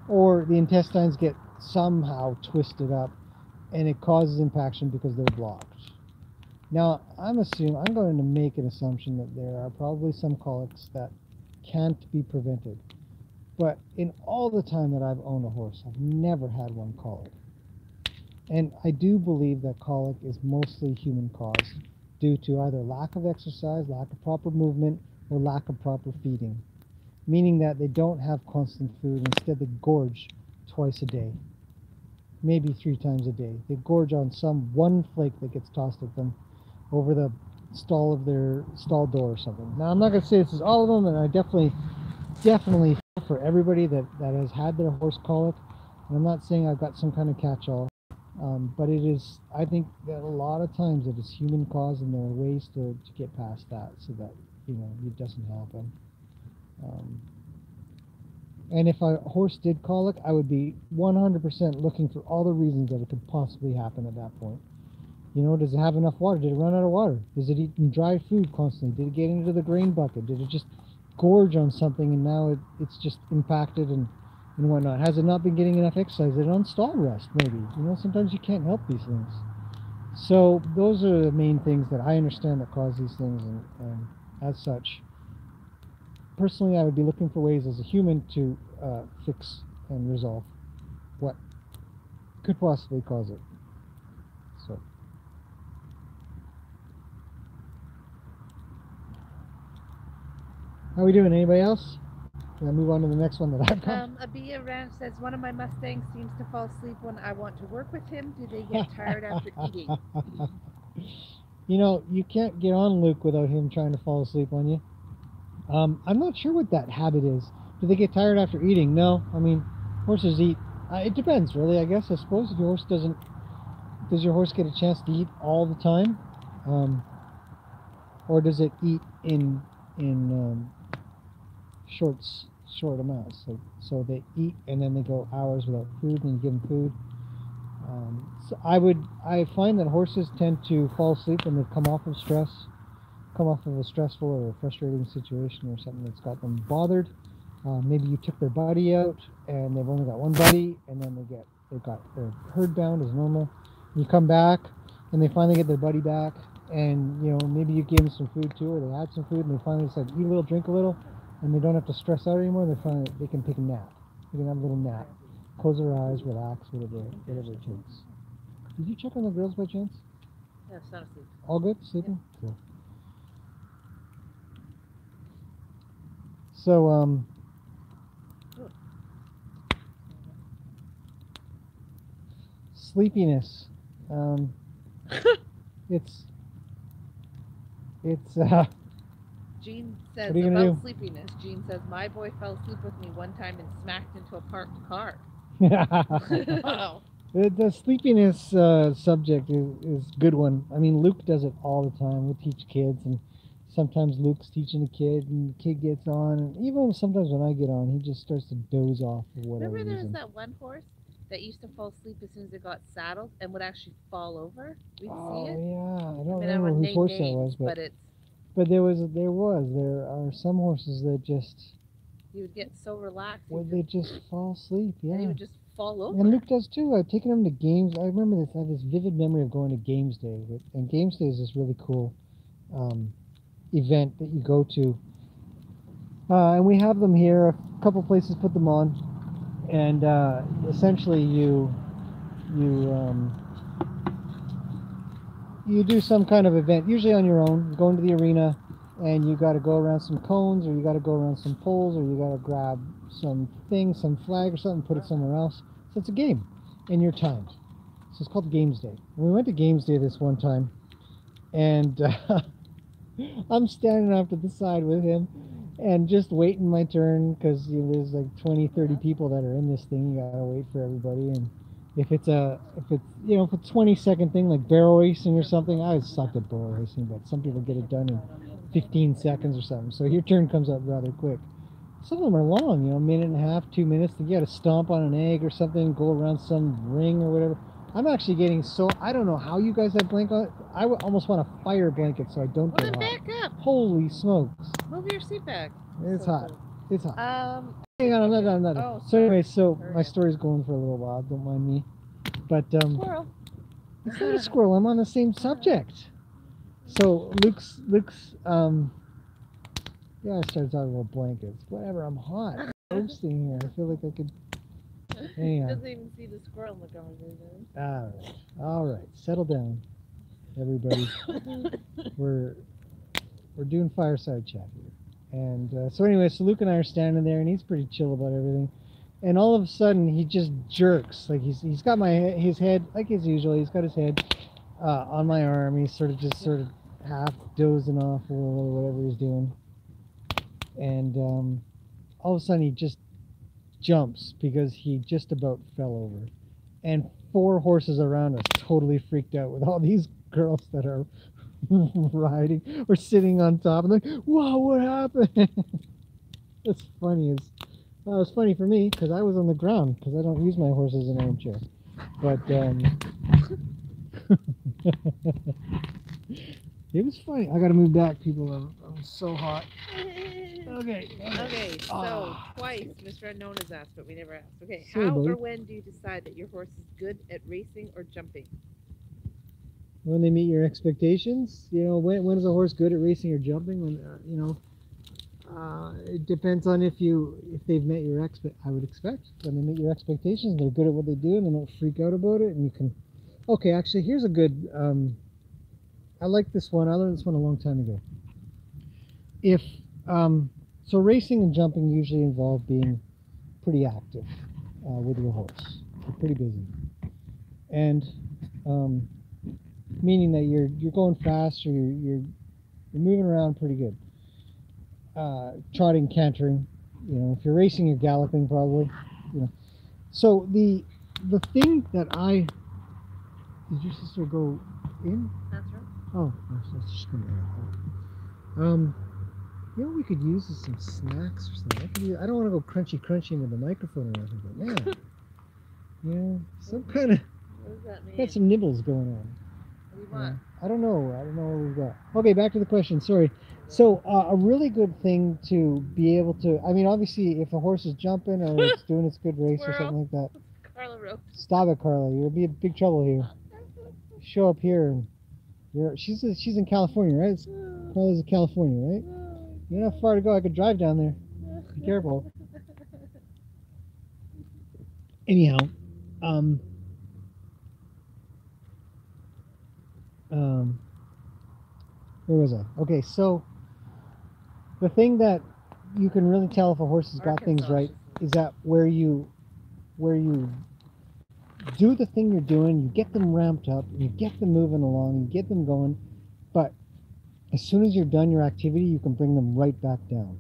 or the intestines get somehow twisted up and it causes impaction because they're blocked. Now, I'm going to make an assumption that there are probably some colics that can't be prevented. But in all the time that I've owned a horse, I've never had one colic. And I do believe that colic is mostly human caused due to either lack of exercise, lack of proper movement, or lack of proper feeding. Meaning that they don't have constant food. Instead, they gorge twice a day, maybe 3 times a day. They gorge on some one flake that gets tossed at them over the stall of their stall door or something. Now, I'm not going to say this is all of them, and I definitely feel for everybody that has had their horse colic. And I'm not saying I've got some kind of catch-all, but it is, I think that a lot of times it is human caused, and there are ways to get past that so that, you know, it doesn't happen. And if a horse did colic, I would be 100% looking for all the reasons that it could possibly happen at that point. You know, does it have enough water? Did it run out of water? Is it eating dry food constantly? Did it get into the grain bucket? Did it just gorge on something and now it's just impacted and whatnot? Has it not been getting enough exercise? Is it on stall rest maybe? You know, sometimes you can't help these things. So those are the main things that I understand that cause these things, and as such, personally I would be looking for ways as a human to fix and resolve what could possibly cause it. So. How are we doing? Anybody else? Can I move on to the next one that I've got? Abia Ranch says, one of my Mustangs seems to fall asleep when I want to work with him. Do they get tired after eating? You know, you can't get on Luke without him trying to fall asleep on you. I'm not sure what that habit is. Do they get tired after eating? No. I mean, horses eat. It depends, really, I guess. I suppose if your horse doesn't... Does your horse get a chance to eat all the time? Or does it eat in short amounts? So they eat and then they go hours without food, and you give them food. So I find that horses tend to fall asleep when they come off of a stressful or a frustrating situation or something that's got them bothered. Maybe you took their buddy out and they've only got one buddy, and then they've got their herd bound as normal. You come back and they finally get their buddy back, and you know, maybe you gave them some food too, or they had some food and they finally decided to eat a little, drink a little, and they don't have to stress out anymore. They can take a nap. They can have a little nap, close their eyes, relax, whatever it takes. Did you check on the girls by chance? Yeah, it's not asleep. All good? Sleeping? Yeah. Cool. So, sleepiness. It's Jean says What are you gonna about do? sleepiness. Jean says my boy fell asleep with me one time and smacked into a parked car. Wow. The sleepiness subject is a good one. I mean, Luke does it all the time. We teach kids, and sometimes Luke's teaching a kid, and the kid gets on. And even sometimes when I get on, he just starts to doze off for whatever Remember there reason. was that one horse that used to fall asleep as soon as it got saddled and would actually fall over? We'd see it. Oh yeah, I don't I remember whose name horse that names, was, but it's but there are some horses that just you would get so relaxed. they just fall asleep. Yeah. And he would just fall over. And Luke does too. I've taken him to games. I remember this. I have this vivid memory of going to Games Day. And Games Day is this really cool event that you go to. And we have them here. A couple places put them on. And essentially you do some kind of event, usually on your own. You go into the arena and you got to go around some cones, or you got to go around some poles, or you got to grab some flag or something, put it somewhere else. So it's a game, and you're timed. So it's called Games Day. And we went to Games Day this one time, and I'm standing off to the side with him and just waiting my turn, because there's like 20, 30 people that are in this thing. You gotta wait for everybody, and if it's a 20-second thing like barrel racing or something, I suck at barrel racing, but some people get it done in 15 seconds or something. So your turn comes up rather quick. Some of them are long, a minute and a half, 2 minutes. You got to stomp on an egg or something, go around some ring or whatever. I'm actually getting I don't know how you guys have blanket on. I would almost want a fire blanket so I don't get hot. Back up. Holy smokes. Move your seat back. It's hot. It's hot. Hang on, I'm not. Oh, so anyway, my story's going for a little while. Don't mind me. But squirrel. It's not a squirrel. I'm on the same subject. So Luke's yeah, I started talking about blankets. Whatever, I'm hot. I'm sitting here. I feel like I could. Anyhow. Doesn't even see the squirrel in the conversation. All right. Settle down, everybody. we're doing fireside chat here, and so anyway, so Luke and I are standing there, and he's pretty chill about everything. And all of a sudden, he just jerks. Like he's got his head, like as usual. He's got his head on my arm. He's sort of half dozing off or whatever he's doing. And all of a sudden, he just jumps because he just about fell over. And 4 horses around us totally freaked out with all these girls that are riding or sitting on top. And like, whoa, what happened? It's funny. Well, it was funny for me because I was on the ground because I don't use my horse as an armchair. But it was funny. I got to move back, people. I'm so hot. Okay. So twice Mr. Unknown has asked, but we never asked. Okay, Sorry, how buddy. or when do you decide that your horse is good at racing or jumping? When they meet your expectations. When is a horse good at racing or jumping? When it depends on if they've met your I would expect when they meet your expectations, they're good at what they do and they don't freak out about it, and you can. Okay, actually, here's a good. I like this one. I learned this one a long time ago. So racing and jumping usually involve being pretty active with your horse. You're pretty busy, and meaning that you're going fast or you're moving around pretty good. Trotting, cantering. If you're racing, you're galloping probably. So the thing that did your sister go in? That's right. Oh, that's just going we could use some snacks or something. I don't want to go crunchy into the microphone or anything, but man, some kind of. What does that mean? Got some nibbles going on. What do you want? I don't know what we've got. Okay, back to the question. Sorry. So a really good thing to be able to. I mean, obviously, if a horse is jumping or it's doing its good race or something like that. Carla wrote. Stop it, Carla. You'll be in big trouble here. Show up here and she's in California, right? Carla's in California, right? You're not far to go. I could drive down there. Be careful. Anyhow, where was I? Okay, so the thing that you can really tell if a horse has got things right is that where you do the thing you're doing, you get them ramped up, you get them moving along, you get them going, but as soon as you're done your activity, you can bring them right back down.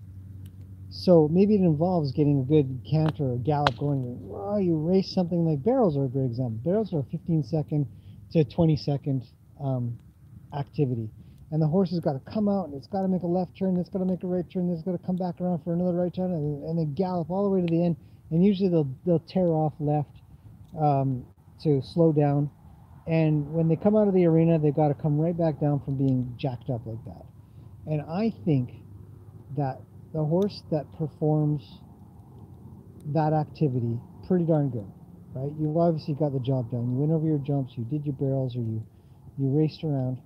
So maybe it involves getting a good canter or gallop going. Oh, you race something like barrels are a great example. Barrels are a 15-second to 20-second activity. And the horse has got to come out and it's got to make a left turn, it's got to make a right turn, it's got to come back around for another right turn, and then gallop all the way to the end. And usually they'll tear off left to slow down. And when they come out of the arena, they've got to come right back down from being jacked up like that. And I think that the horse that performs that activity pretty darn good, right? You've obviously got the job done. You went over your jumps, you did your barrels, or you raced around.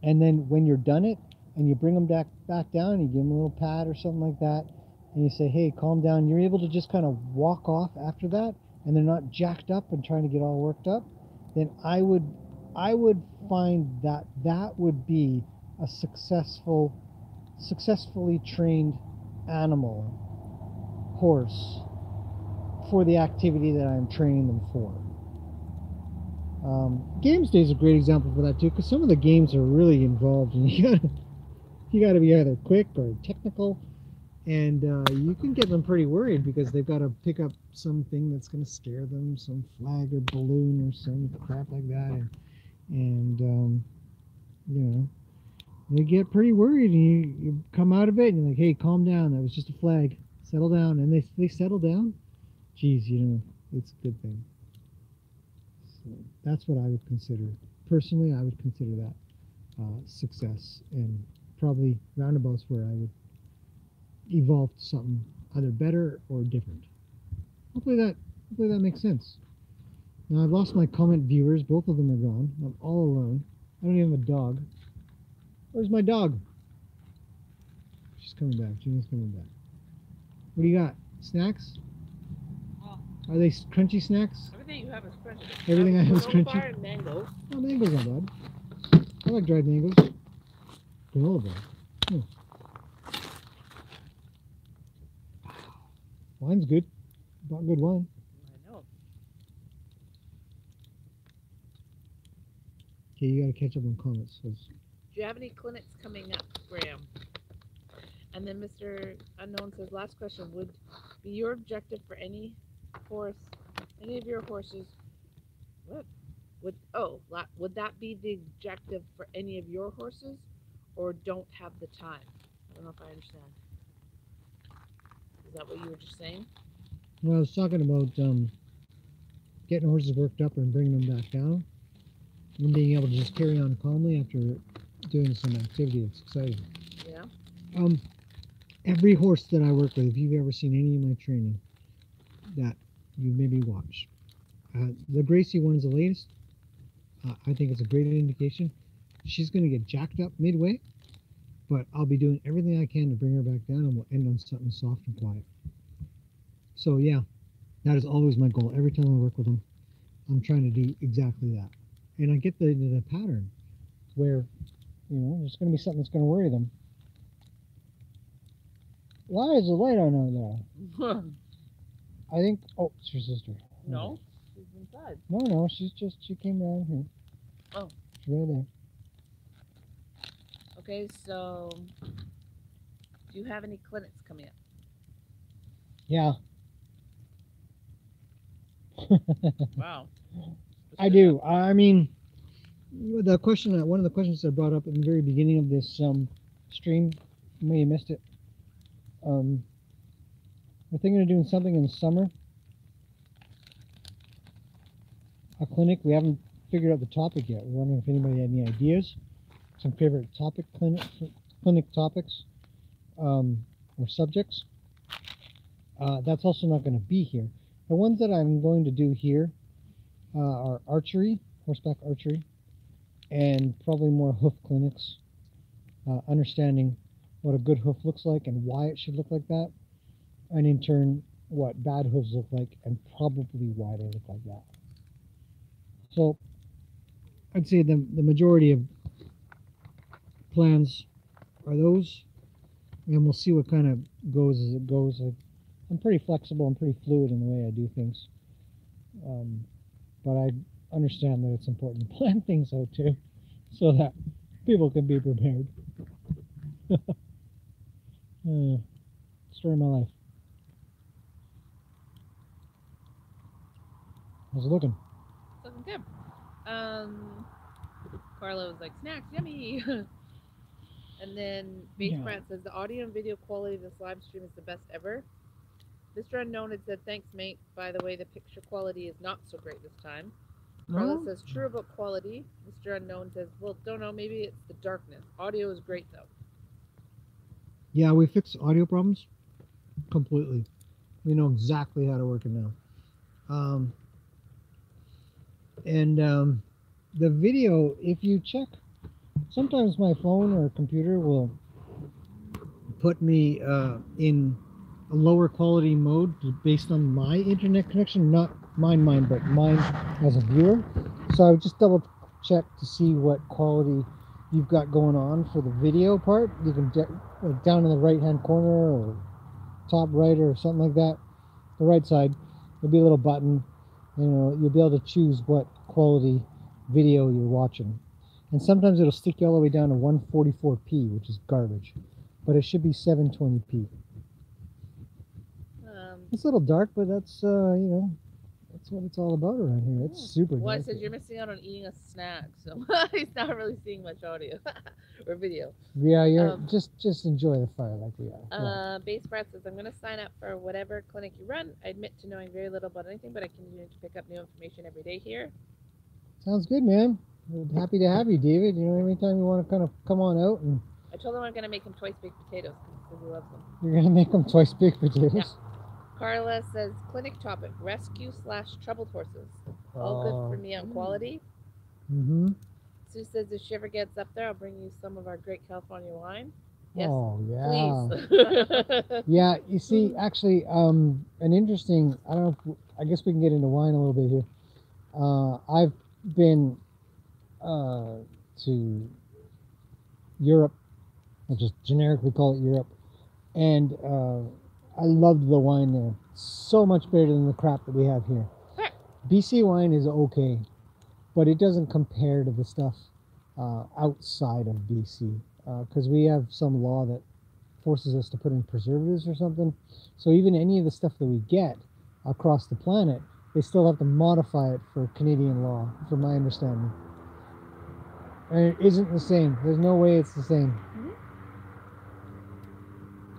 And then when you're done it and you bring them back down, you give them a little pat or something like that, and you say, hey, calm down. You're able to just kind of walk off after that, and they're not jacked up and trying to get all worked up. Then I would find that would be a successfully trained animal, horse, for the activity that I'm training them for. Games Day is a great example for that too, because some of the games are really involved, and you gotta be either quick or technical, and you can get them pretty worried because they've got to pick up something that's going to scare them, some flag or balloon or some crap like that, and you know, they get pretty worried, and you come out of it and you're like, hey, calm down, that was just a flag, settle down. And they settle down. Geez, it's a good thing. So that's what I would consider, personally, I would consider that success, and probably roundabouts where I would evolve to something either better or different. Hopefully that makes sense. Now I've lost my comment viewers, both of them are gone. I'm all alone. I don't even have a dog. Where's my dog? She's coming back. Gina's coming back. What do you got? Snacks? Are they crunchy snacks? Everything you have is crunchy. Everything I have is crunchy? And mangoes. Oh, mangoes not bad. I like dried mangoes. Granola bar. Wine's good. Bought good wine. I know. Okay, you gotta catch up on comments. Do you have any clinics coming up, Graham? And then Mr. Unknown says, last question, would be your objective for any of your horses, would that be the objective for any of your horses, or don't have the time? I don't know if I understand. Is that what you were just saying? Well, I was talking about getting horses worked up and bringing them back down, and being able to just carry on calmly after doing some activity that's exciting. Yeah. Every horse that I work with, if you've ever seen any of my training that you maybe watch, the Gracie one is the latest. I think it's a great indication. She's going to get jacked up midway, but I'll be doing everything I can to bring her back down, and we'll end on something soft and quiet. So yeah, that is always my goal. Every time I work with them, I'm trying to do exactly that. And I get the pattern where, there's going to be something that's going to worry them. Why is the light on out there? I think, oh, it's your sister. No, she's inside. No, she came around here. Oh. She's right there. Okay, so do you have any clinics coming up? Yeah. Wow. I do. I mean, one of the questions I brought up in the very beginning of this stream, you may have missed it. We're thinking of doing something in the summer. A clinic. We haven't figured out the topic yet. We're wondering if anybody had any ideas, some favorite clinic topics, or subjects. That's also not going to be here. The ones that I'm going to do here are archery, horseback archery, and probably more hoof clinics, understanding what a good hoof looks like and why it should look like that, and in turn what bad hooves look like and probably why they look like that. So I'd say the majority of plans are those, and we'll see what kind of goes as it goes. I'm pretty flexible and pretty fluid in the way I do things, but I understand that it's important to plan things out too, so that People can be prepared. Story of my life. How's it looking? Looking good. Carla was like, snacks, yummy. And then Base Yeah. Brad says the audio and video quality of this live stream is the best ever. Mr. Unknown had said, thanks, mate. By the way, the picture quality is not so great this time. Carla No? says, true about quality. Mr. Unknown says, well, don't know, maybe it's the darkness. Audio is great, though. Yeah, we fixed audio problems completely. We know exactly how to work it now. The video, if you check, sometimes my phone or computer will put me in a lower quality mode based on my internet connection, not mine, but mine as a viewer. So I would just double check to see what quality you've got going on for the video part. You can like down in the right hand corner or top right or something like that, the right side, there'll be a little button. You'll be able to choose what quality video you're watching. And sometimes it'll stick you all the way down to 144p, which is garbage. But it should be 720p. It's a little dark, but that's that's what it's all about around here. It's super dark. Well, I said you're missing out on eating a snack, so he's not really seeing much audio or video. Yeah, you're just enjoy the fire like we are. Base Brad says, I'm going to sign up for whatever clinic you run. I admit to knowing very little about anything, but I continue to pick up new information every day here. Sounds good, man. We're happy to have you, David. Anytime you want to kind of come on out. And I told him I'm going to make him twice baked potatoes because he loves them. You're going to make them twice baked potatoes? Yeah. Carla says, clinic topic, rescue/troubled horses. All good for me on quality. Mm-hmm. Sue says, if she ever gets up there, I'll bring you some of our great California wine. Yes, oh, yeah. please. Yeah, you see, actually, an interesting, I guess we can get into wine a little bit here. I've been to Europe, I'll just generically call it Europe, and I loved the wine there. So much better than the crap that we have here. BC wine is okay, but it doesn't compare to the stuff outside of BC, because we have some law that forces us to put in preservatives or something. So even any of the stuff that we get across the planet, they still have to modify it for Canadian law, from my understanding. And it isn't the same. There's no way it's the same. Mm-hmm.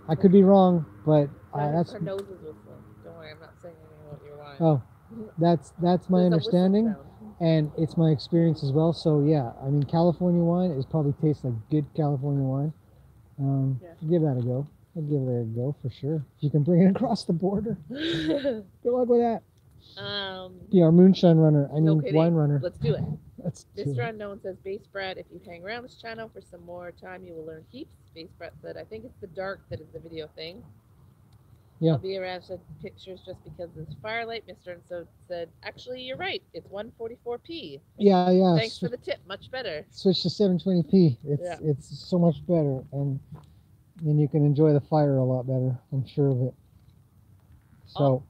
I could be wrong, but that's... Her nose is whistling. Don't worry, I'm not saying anything about your wine. Oh, that's my understanding, and it's my experience as well. So yeah, I mean, California wine is probably tastes like good California wine. Give that a go. I'll give it a go for sure. If you can bring it across the border. Good luck with that. Be our moonshine runner. I mean, wine runner. Let's do it. Mr. Unknown says, Base Brad, if you hang around this channel for some more time, you will learn heaps. Base Brad said, I think it's the dark that is the video thing. Yeah. I'll be around said pictures just because it's firelight. Mr. And so said, actually, you're right. It's 144p. Yeah. Thanks for the tip. Much better. Switch to 720p. It's so much better, and then you can enjoy the fire a lot better. I'm sure of it. So.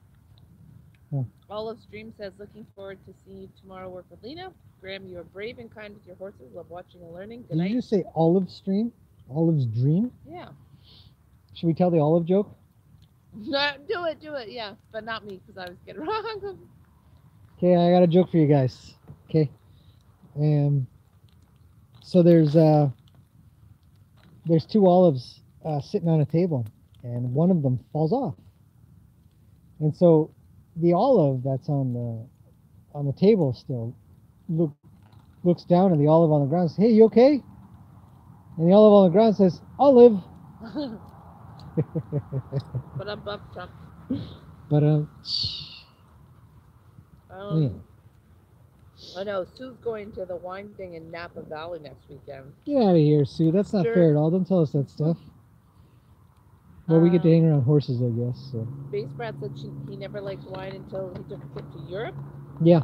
Olive Stream says, looking forward to seeing you tomorrow work with Lena. Graham, you are brave and kind with your horses. Love watching and learning. Good night. Did you just say Olive Stream? Olive's Dream? Yeah. Should we tell the olive joke? No, do it, yeah. But not me, because I was getting it wrong. Okay, I got a joke for you guys. Okay. So there's two olives sitting on a table, and one of them falls off. And so the olive that's on the table still looks down at the olive on the ground and says, hey, you okay? And the olive on the ground says, I'll live. But I'm bumped up. But I know, Sue's going to the wine thing in Napa Valley next weekend. Get out of here, Sue. That's not fair at all. Don't tell us that stuff. Well, we get to hang around horses, I guess. So. Base Brad said he never liked wine until he took a trip to Europe. Yeah.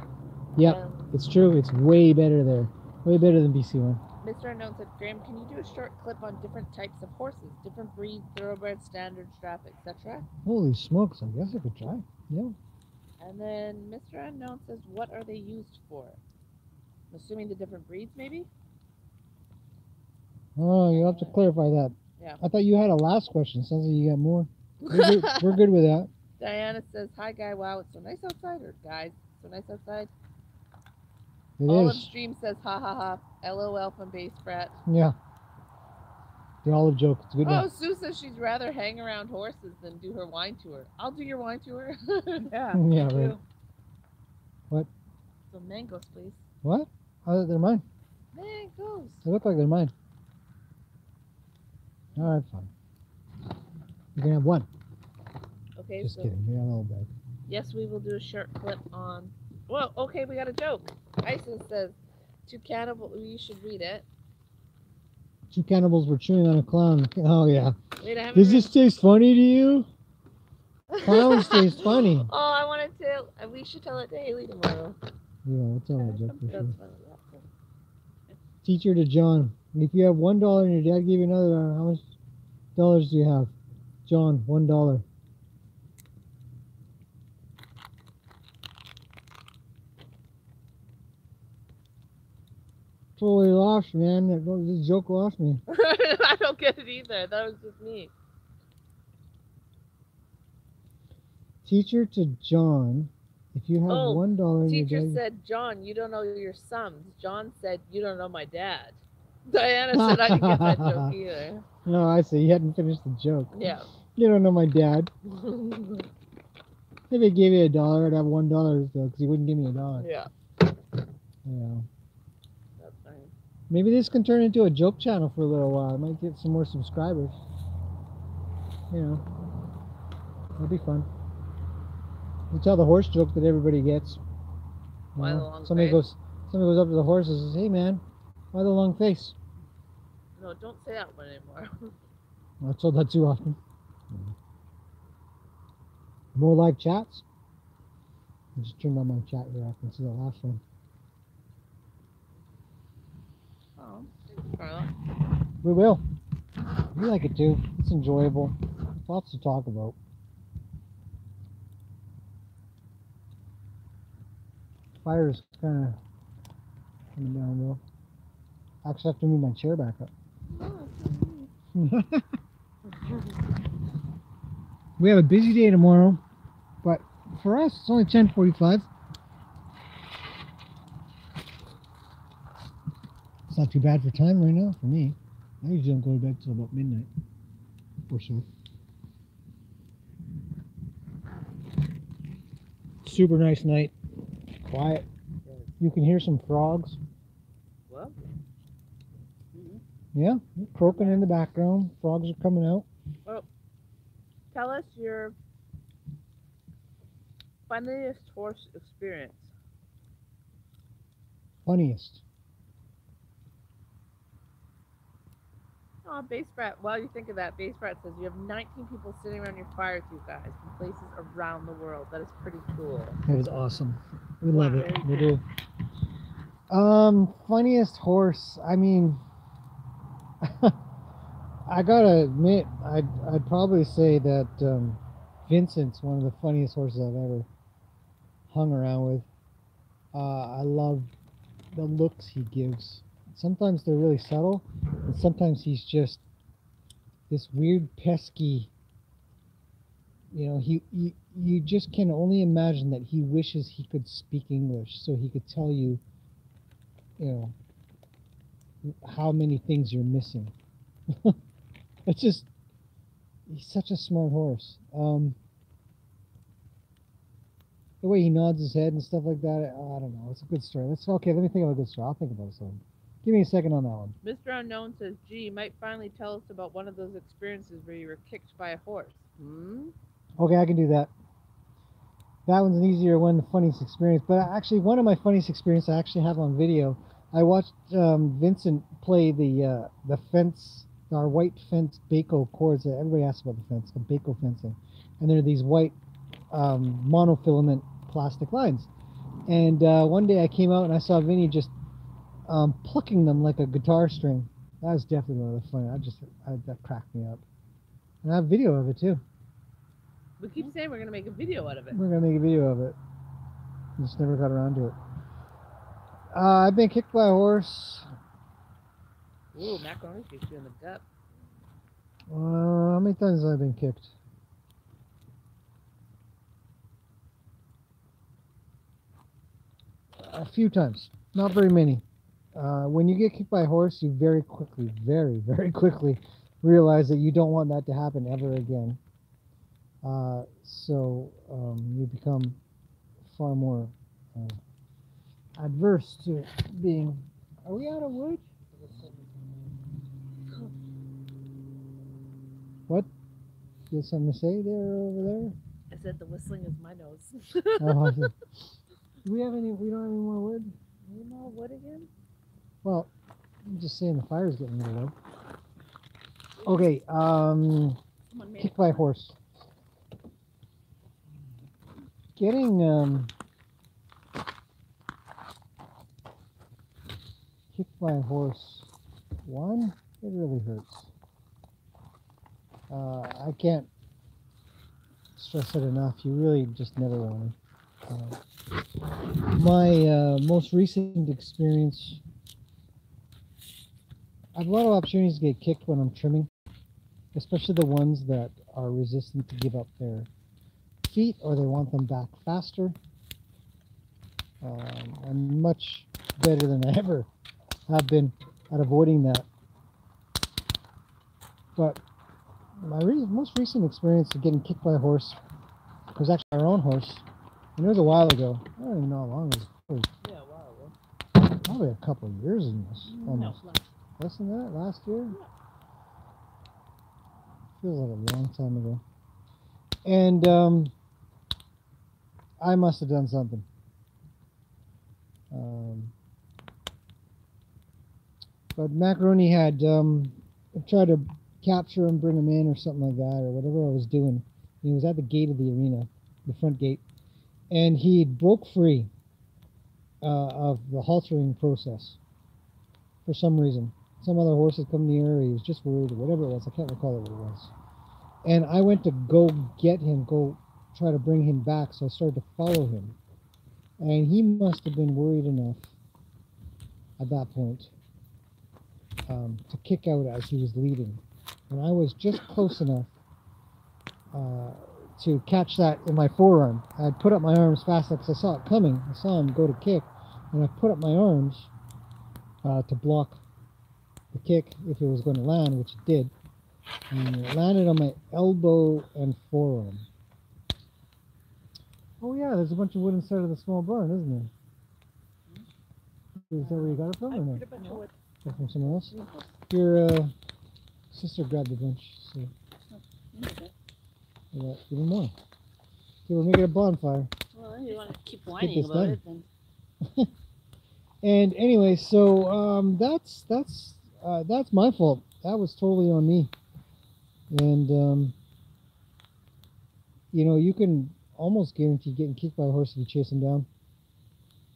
It's true. It's way better there. Way better than BC wine. Mr. Unknown said, Graham, can you do a short clip on different types of horses? Different breeds, thoroughbred, standard, strap, etc.? Holy smokes, I guess I could try. Yeah. And then Mr. Unknown says, what are they used for? I'm assuming the different breeds, maybe? Oh, you'll have to clarify that. Yeah. I thought you had a last question. Sounds like you got more. We're good with that. Diana says, "Hi, guy. Wow, it's so nice outside." Or guys, so nice outside. It Olive is. Stream says, "Ha ha ha." LOL from Base Brat. Yeah. The olive joke. It's a good Oh, one. Sue says she'd rather hang around horses than do her wine tour. I'll do your wine tour. Yeah. Yeah, me right. too. What? So mangoes, please. What? Oh, they're mine. Mangoes. They look like they're mine. All right, fine. You can have one. Okay, Just so kidding. We got a little bag. yes, we will do a short clip on. Well, okay, we got a joke. Isis says, "To cannibal." You should read it. Two cannibals were chewing on a clown. Oh yeah. Wait, I haven't. Does read- this taste funny to you? Clowns taste funny. Oh, I wanted to. We should tell it to Haley tomorrow. Yeah, we'll tell that joke for That's sure. funny. Yeah. Teacher to John. If you have $1 and your dad gave you another, how much dollars do you have? John, $1. Totally lost, man. This joke lost me. I don't get it either. That was just me. Teacher to John. If you have Oh, $1 and your Teacher dad. said, "John, you don't know your sums." John said, "You don't know my dad." Diana said, "I didn't get that joke either." No, I see. You hadn't finished the joke. Yeah. You don't know my dad. If he gave you $1, I'd have $1 still, because he wouldn't give me $1. Yeah. Yeah. That's funny. Maybe this can turn into a joke channel for a little while. I might get some more subscribers. You know, that'd be fun. We tell the horse joke that everybody gets. Why the long somebody face? goes up to the horse and says, "Hey man, why the long face?" No, don't say that one anymore. I'm not told that too often. More live chats. I just turned on my chat here. I can see the last one. Oh, thanks, Carla. We will. We like it too. It's enjoyable. Lots to talk about. Fire's kind of coming down though. I actually have to move my chair back up. We have a busy day tomorrow, but for us it's only 10:45. It's not too bad for time right now for me. I usually don't go to bed till about midnight or so. Super nice night. Quiet. You can hear some frogs. What? Yeah, croaking in the background. Frogs are coming out. Tell us your funniest horse experience. Funniest. Oh, Base Brat. While you think of that, Base Brat says you have 19 people sitting around your fire with you guys from places around the world. That is pretty cool. That is awesome. We love it. Very We do. Funniest horse. I mean, I gotta admit, I'd probably say that Vincent's one of the funniest horses I've ever hung around with. I love the looks he gives. Sometimes they're really subtle, and sometimes he's just this weird, pesky. You know, you just can only imagine that he wishes he could speak English so he could tell you, you know, how many things you're missing. It's just, he's such a smart horse. The way he nods his head and stuff like that, I don't know. It's a good story. Okay, let me think of a good story. I'll think about it soon. Give me a second on that one. Mr. Unknown says, "Gee, you might finally tell us about one of those experiences where you were kicked by a horse." Okay, I can do that. That one's an easier one, the funniest experience. But actually, one of my funniest experiences I actually have on video. I watched Vincent play the fence, our white fence Baco cords. Everybody asks about the fence, the Baco fencing. And there are these white monofilament plastic lines. And one day I came out and I saw Vinny just plucking them like a guitar string. That was definitely one of the funny. That cracked me up. And I have video of it too. We keep saying we're going to make a video out of it. We're gonna make a video of it. Just never got around to it. I've been kicked by a horse Ooh, macaroni kicks you in the gut. How many times have I been kicked? A few times, not very many. When you get kicked by a horse, you very quickly, very, very quickly realize that you don't want that to happen ever again. So you become far more adverse to being. Are we out of wood? What? You have something to say there over I said the whistling is my nose. there? Oh, do we have any? We don't have any more wood. You know what again? Well, I'm just saying the fire's getting a little low. Okay. Someone made Kicked by a horse. Getting kicked by a horse. One, it really hurts. I can't stress it enough. You really just never want to. My most recent experience, I have a lot of opportunities to get kicked when I'm trimming, especially the ones that are resistant to give up their feet or they want them back faster. I'm much better than I ever have been at avoiding that. But my most recent experience of getting kicked by a horse was actually our own horse. And it was a while ago. I don't even know how long it was. Yeah, wow. Probably a couple of years in this. Almost. No. Less than that? Last year? Feels like a long time ago. And I must have done something. But Macaroni had tried to capture him, bring him in or something like that, or whatever I was doing. He was at the gate of the arena, the front gate, and he broke free of the haltering process for some reason. Some other horse had come near, he was just worried, or whatever it was. I can't recall what it was. And I went to go get him, go try to bring him back, so I started to follow him. And he must have been worried enough at that point to kick out as he was leaving. And I was just close enough to catch that in my forearm. I had put up my arms fast enough because I saw it coming. I saw him go to kick, and I put up my arms to block the kick if it was going to land, which it did. And it landed on my elbow and forearm. Oh yeah, there's a bunch of wood inside of the small barn, isn't there? Is that where you got it from, or no? Or from someone else? Your sister grabbed a bunch, so I got even more. Okay, we're making a bonfire. Well, you want to keep Get whining this about done. it, then. And anyway, so that's my fault. That was totally on me. And you know, you can almost guarantee getting kicked by a horse if you chase him down.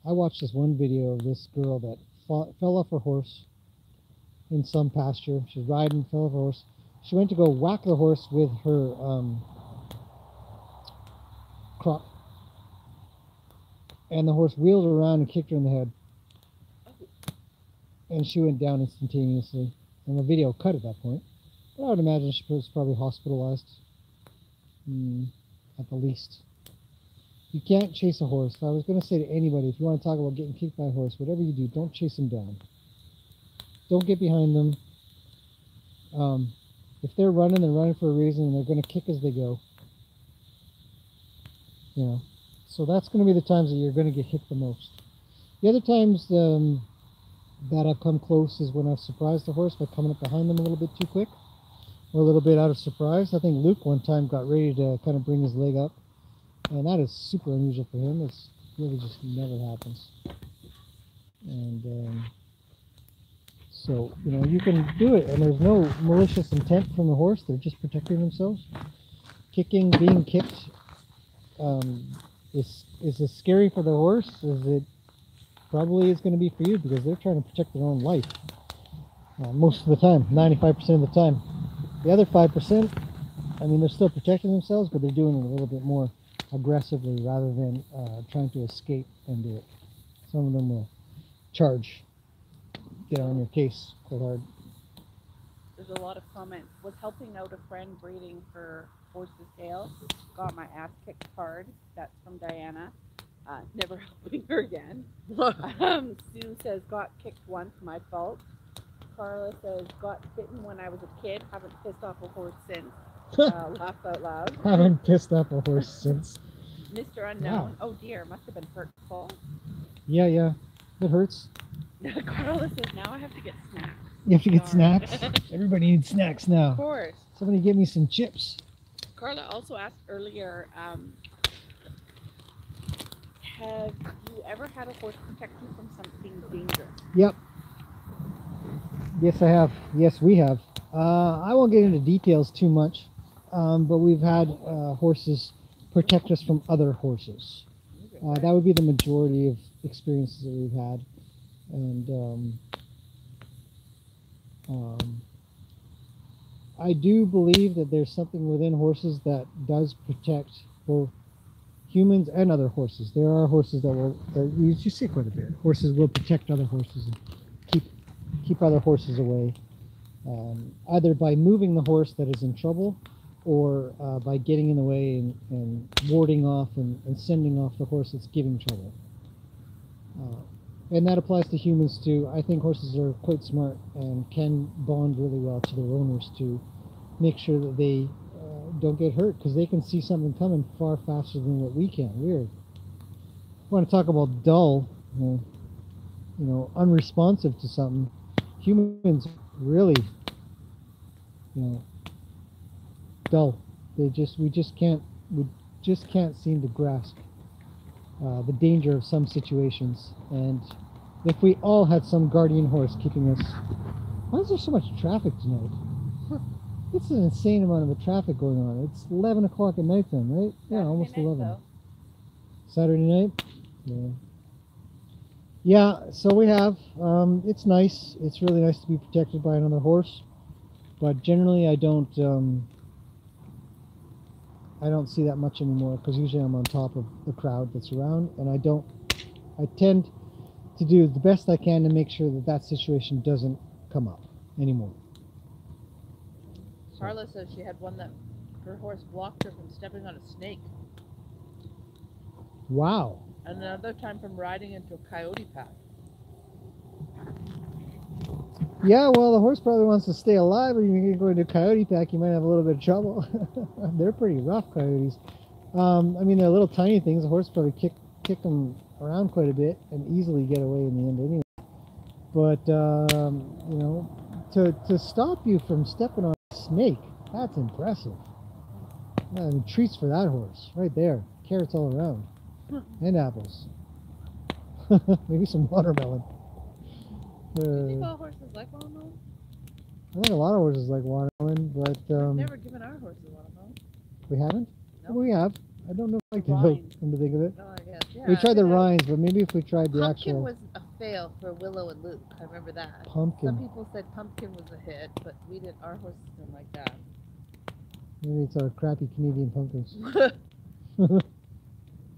I watched this one video of this girl that fell off her horse in some pasture. She was riding, fell off her horse. She went to go whack the horse with her crop, and the horse wheeled around and kicked her in the head, and she went down instantaneously. And the video cut at that point. But I would imagine she was probably hospitalized at the least. You can't chase a horse. I was going to say to anybody, if you want to talk about getting kicked by a horse, whatever you do, don't chase them down. Don't get behind them. If they're running for a reason, and they're going to kick as they go. You know, so that's going to be the times that you're going to get hit the most. The other times that I've come close is when I've surprised the horse by coming up behind them a little bit too quick, or a little bit out of surprise. I think Luke one time got ready to kind of bring his leg up, and that is super unusual for him. It's really just never happens. And so, you know, you can do it, and there's no malicious intent from the horse. They're just protecting themselves. Kicking, being kicked, is as scary for the horse as it probably is going to be for you, because they're trying to protect their own life most of the time, 95% of the time. The other 5%, I mean, they're still protecting themselves, but they're doing it a little bit more aggressively rather than trying to escape and do it. Some of them will charge, get on your case quite hard. there's a lot of comments. Was helping out a friend breeding her horse's tail. Got my ass kicked hard. That's from Diana. Never helping her again. Sue says got kicked once, my fault. Carla says got bitten when I was a kid. Haven't pissed off a horse since. Laugh out loud. Haven't pissed off a horse since. Mr. Unknown. Wow. Oh dear, must have been hurtful. Yeah, yeah. It hurts. Carla says now I have to get snacks. You have to get snacks? Everybody needs snacks now. Of course. Somebody give me some chips. Carla also asked earlier, have you ever had a horse protect you from something dangerous? Yep. Yes, I have. Yes, we have. I won't get into details too much, but we've had horses protect us from other horses. That would be the majority of experiences that we've had. And I do believe that there's something within horses that does protect both humans and other horses. There are horses that you see quite a bit. Horses will protect other horses and keep other horses away, either by moving the horse that is in trouble, or by getting in the way and warding off and sending off the horse that's giving trouble. And that applies to humans too. I think horses are quite smart and can bond really well to their owners to make sure that they don't get hurt, because they can see something coming far faster than what we can. Weird. Want to talk about dull, unresponsive to something. Humans really, dull. We just can't seem to grasp the danger of some situations. And if we all had some guardian horse keeping us... Why is there so much traffic tonight? It's an insane amount of traffic going on. It's 11 o'clock at night then, right? Yeah, almost 11. Though. Saturday night? Yeah. Yeah, so we have. It's nice. It's really nice to be protected by another horse. But generally I don't see that much anymore, because usually I'm on top of the crowd that's around, and I tend to do the best I can to make sure that situation doesn't come up anymore. Carla says she had one that her horse blocked her from stepping on a snake. Wow. And another time from riding into a coyote path. Yeah, well, the horse probably wants to stay alive, or you're going to a coyote pack, you might have a little bit of trouble. They're pretty rough, coyotes. I mean, they're little tiny things. The horse probably kick them around quite a bit and easily get away in the end anyway. But, to stop you from stepping on a snake, that's impressive. I mean, treats for that horse, right there. Carrots all around. And apples. Maybe some watermelon. Do you think all horses like watermelon? I think a lot of horses like watermelon, but... I've never given our horses watermelon. We haven't? Nope. We have. I don't know if I like to Rinds. come to think of it. Oh, I guess. Yeah, We tried the rinds, but maybe if we tried the Pumpkin actual... was a fail for Willow and Luke. I remember that. Pumpkin. Some people said pumpkin was a hit, but we didn't. Our horses didn't like that. Maybe it's our crappy Canadian pumpkins.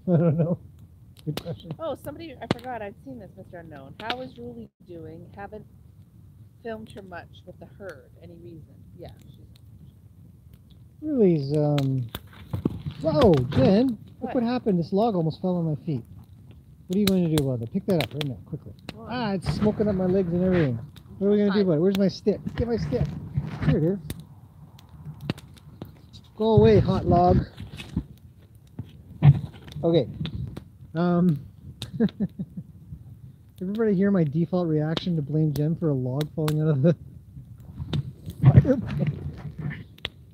I don't know. Good question. Oh, somebody, I forgot, I'd seen this, Mr. Unknown. How is Julie doing? Haven't filmed her much with the herd. Any reason? Yeah. Ruli's, Whoa, Jen! Look What? what happened. This log almost fell on my feet. What are you going to do about it? Pick that up right now, quickly. Ah, it's smoking up my legs and everything. What are we going to do about it? Where's my stick? Get my stick. Here it is. Go away, hot log. Okay. Everybody hear my default reaction to blame Jen for a log falling out of the fire?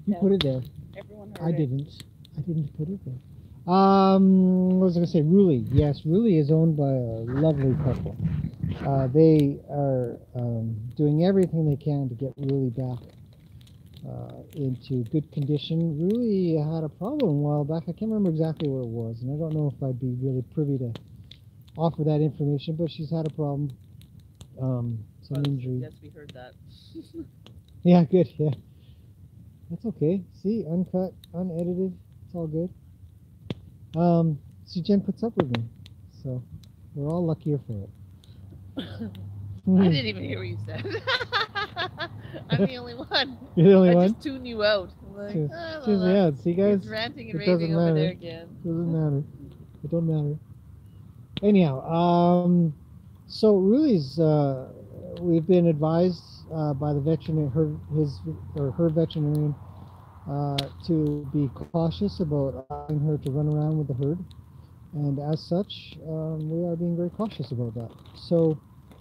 You put it there. Everyone heard I it. didn't. I didn't put it there. What was I going to say? Ruli. Yes, Ruli is owned by a lovely couple. They are doing everything they can to get Ruli back into good condition. Ruli had a problem a while back. I can't remember exactly what it was, and I don't know if I'd be really privy to offer that information, but she's had a problem, some injury. Yes, we heard that. Yeah, good, yeah. That's okay. See, uncut, unedited, it's all good. See, Jen puts up with me, so we're all luckier for it. I didn't even hear what you said. I'm the only one. You're the only I one? just tune you out. I'm like, Just- oh, just- well, yeah, see guys? he's ranting and It doesn't raving over matter. there again. Doesn't matter. It don't matter. Anyhow, so Ruli's, we've been advised by the veterinarian, her veterinarian, to be cautious about allowing her to run around with the herd, and as such, we are being very cautious about that. So,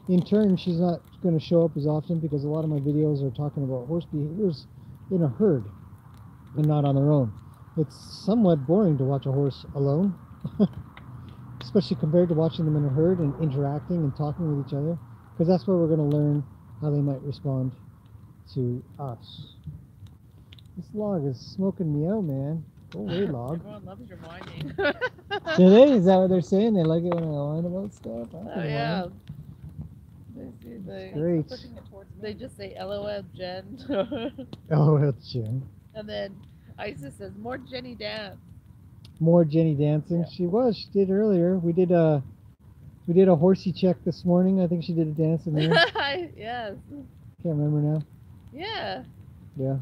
in turn, she's not going to show up as often because a lot of my videos are talking about horse behaviors in a herd and not on their own. It's somewhat boring to watch a horse alone, especially compared to watching them in a herd and interacting and talking with each other, because that's where we're going to learn how they might respond to us. This log is smoking me out, man. Go away, log. Everyone loves your whining. Do they? Is that what they're saying? They like it when I whine about stuff? I Oh can yeah. whine. They Great. Pushing it towards me. They just say LOL Jen. Oh, that's Jen. And then Isis says more Jenny dance. More Jenny dancing. Yeah. She was. She did earlier. We did a horsey check this morning. I think she did a dance in there. Yes. Can't remember now. Yeah. Yeah.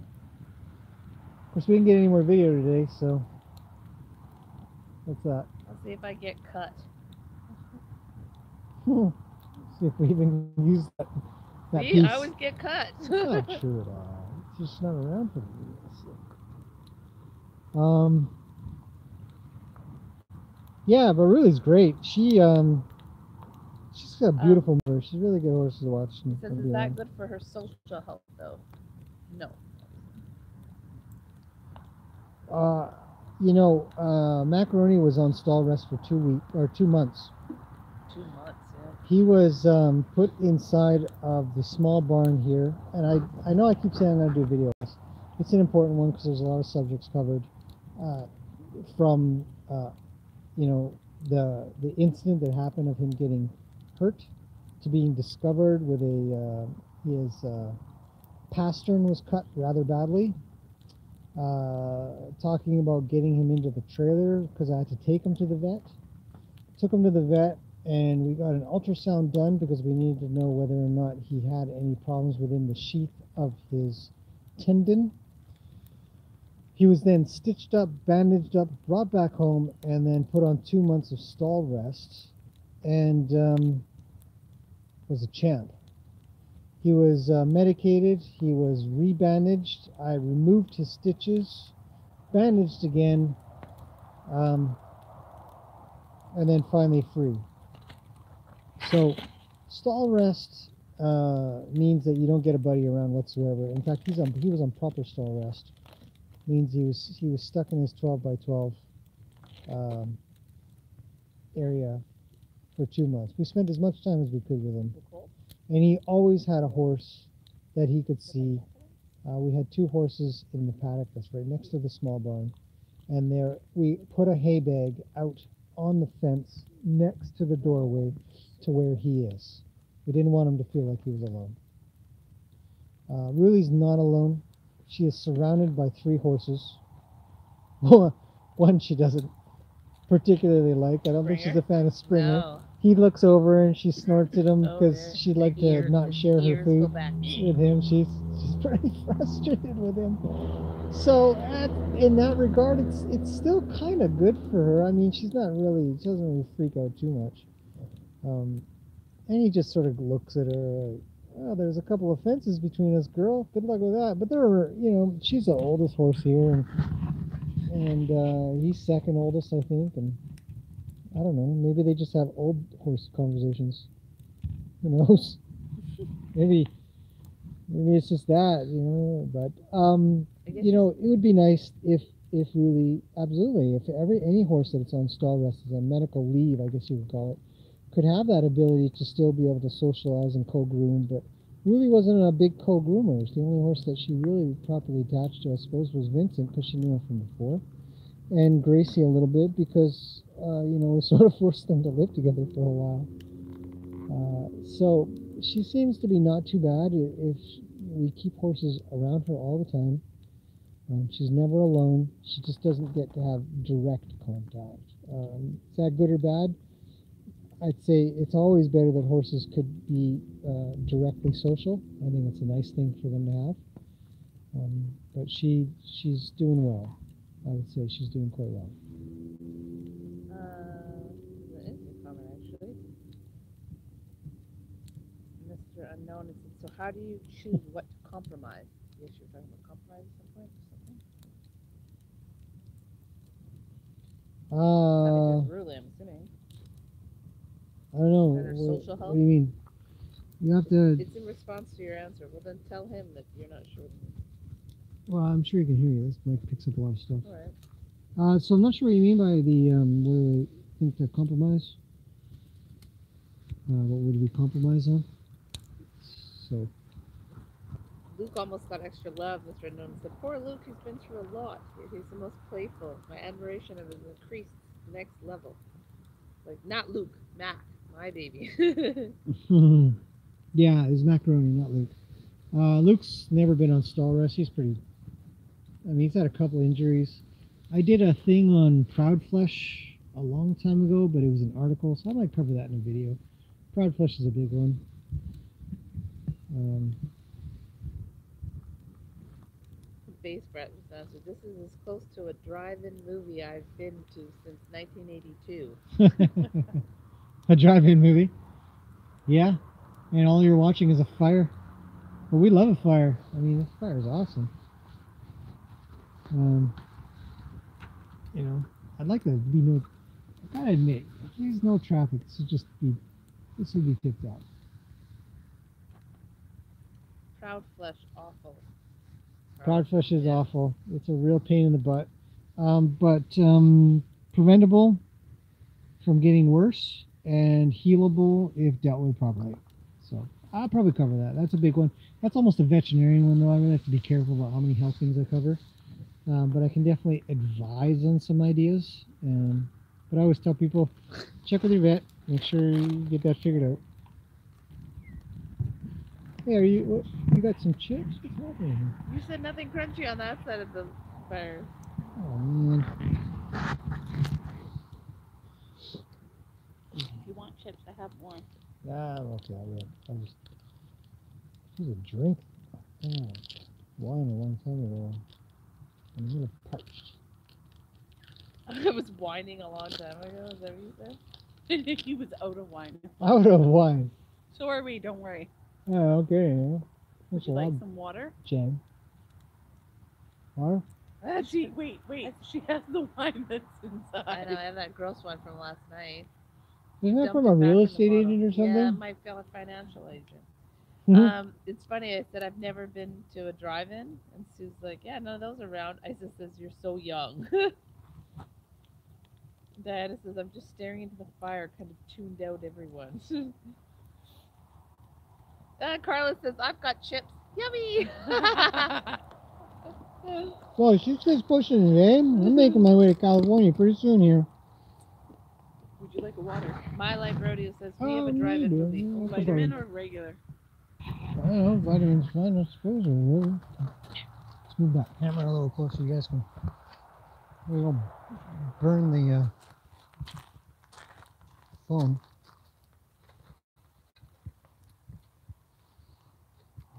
Of course, we didn't get any more video today, so what's that? I'll see if I get cut. See if we even use that See, piece. I always get cut. It's not true at all. It's just not around for me. Yeah, but Ruli's great. She's got a beautiful mother. She's really good horse to watch. He says, is that good for her social health, though? No. Macaroni was on stall rest for 2 months. 2 months, yeah. He was put inside of the small barn here, and I know I keep saying I'm going to do videos. It's an important one because there's a lot of subjects covered from the incident that happened of him getting hurt to being discovered with his pastern was cut rather badly. Talking about getting him into the trailer because I had to take him to the vet. Took him to the vet and we got an ultrasound done because we needed to know whether or not he had any problems within the sheath of his tendon. He was then stitched up, bandaged up, brought back home, and then put on 2 months of stall rest, and was a champ. He was medicated, he was rebandaged, I removed his stitches, bandaged again, and then finally free. So, stall rest means that you don't get a buddy around whatsoever. In fact, he was on proper stall rest. Means he was stuck in his 12 by 12 area for 2 months. We spent as much time as we could with him, and he always had a horse that he could see. We had 2 horses in the paddock that's right next to the small barn, and there we put a hay bag out on the fence next to the doorway to where he is. We didn't want him to feel like he was alone. Ruli's not alone. She is surrounded by 3 horses. One she doesn't particularly like. I don't think she's a fan of Springer. No. He looks over and she snorts at him Oh, because there. she'd like to Ears- not share her ears food go back. with him. She's pretty frustrated with him. So in that regard, it's still kind of good for her. I mean, she doesn't really freak out too much. And he just sort of looks at her. Oh, there's a couple of fences between us, girl. Good luck with that. But she's the oldest horse here, and he's second oldest, I think. And I don't know. Maybe they just have old horse conversations. Who knows? maybe it's just that, But it would be nice if really, absolutely, if any horse that's on stall rest is on medical leave, I guess you would call it, could have that ability to still be able to socialize and co-groom, but really wasn't a big co-groomer. The only horse that she really properly attached to, I suppose, was Vincent, because she knew him from before, and Gracie a little bit, because, we sort of forced them to live together for a while. So she seems to be not too bad if we keep horses around her all the time. She's never alone. She just doesn't get to have direct contact. Is that good or bad? I'd say it's always better that horses could be directly social. I think it's a nice thing for them to have. But she's doing well. I would say she's doing quite well. That is a comment, actually. Mr. Unknown is, so how do you choose what to compromise? Yes, you're talking about compromise at some point or something? I mean, really, I'm assuming. I don't know. Better social What health? do you mean? You have to. It's in response to your answer. Well, then tell him that you're not sure. Well, I'm sure you can hear you. This mic picks up a lot of stuff. All right. So I'm not sure what you mean by the what do we think to compromise. What would we compromise on? So. Luke almost got extra love, Mr. Unknown said. Poor Luke, he's been through a lot. He's the most playful. My admiration of him has increased to the next level. Like, not Luke, Mac, my baby. Yeah, it's macaroni, not Luke. Luke's never been on stall rest. He's pretty. I mean, he's had a couple injuries. I did a thing on Proud Flesh a long time ago, but it was an article, so I might cover that in a video. Proud Flesh is a big one. Base Brett was answered. This is as close to a drive-in movie I've been to since 1982. A drive-in movie. Yeah, and all you're watching is a fire. Well, we love a fire. I mean, this fire is awesome. You know, I'd like to be no. I gotta admit, if there's no traffic, this would be tipped out. Proud Flesh, awful. Proud Flesh is Yeah. awful. It's a real pain in the butt. But preventable from getting worse and healable if dealt with properly. So I'll probably cover that. That's a big one. That's almost a veterinarian one, though. I'm going to have to be careful about how many health things I cover. But I can definitely advise on some ideas. But I always tell people, check with your vet. Make sure you get that figured out. Hey, you got some chips? What's happening here? You said nothing crunchy on that side of the fire. Oh, man. If you want chips, I have more. Nah, I'm okay. I'll just. This is a drink. Oh, wine a long time ago. I'm a little parched. I was whining a long time ago. Is that what you said? He was out of wine. Out of wine. So are we, don't worry. Oh, okay. Yeah. Would That's a you lot like of some water? jam. Water? Wait. She has the wine that's inside. I know, I have that gross one from last night. Isn't that Dumped from it a back real in the estate bottle. agent or something? Yeah, my financial agent. Mhm. It's funny, I said I've never been to a drive-in, and Sue's like, yeah, no, those are around. Isa says, you're so young. Diana says, I'm just staring into the fire, kind of tuned out everyone. Carla says, I've got chips. Yummy! Well, she's just pushing it, eh? I'm making my way to California pretty soon here. Would you like a water? My Life Rodeo says, we have Oh, a drive-in maybe. movie. Yeah, Vitamin or regular? I don't know, vitamins fine, I suppose. Or really. Let's move that camera a little closer. You guys can. We will burn the phone.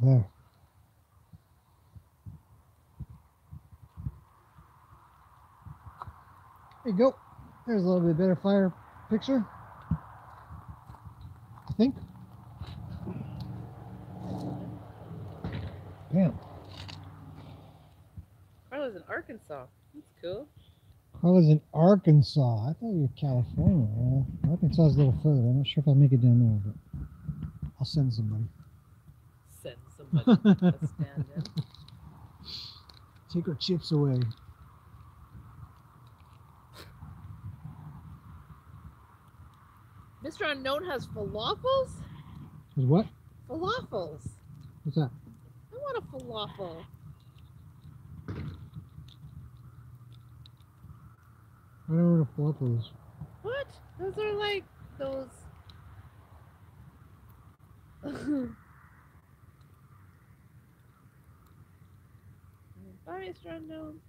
There. There you go. There's a little bit better fire picture. I think. Damn. Carla's in Arkansas. That's cool. Carla's in Arkansas. I thought you were California. Well, Arkansas is a little further. I'm not sure if I'll make it down there, but I'll send somebody. Send somebody to stand in. Take our chips away. Mr. Unknown has falafels? Is what? Falafels. What's that? I want a falafel. I don't know what a falafel is. What? Those are like those. Bye, Mr. Unknown.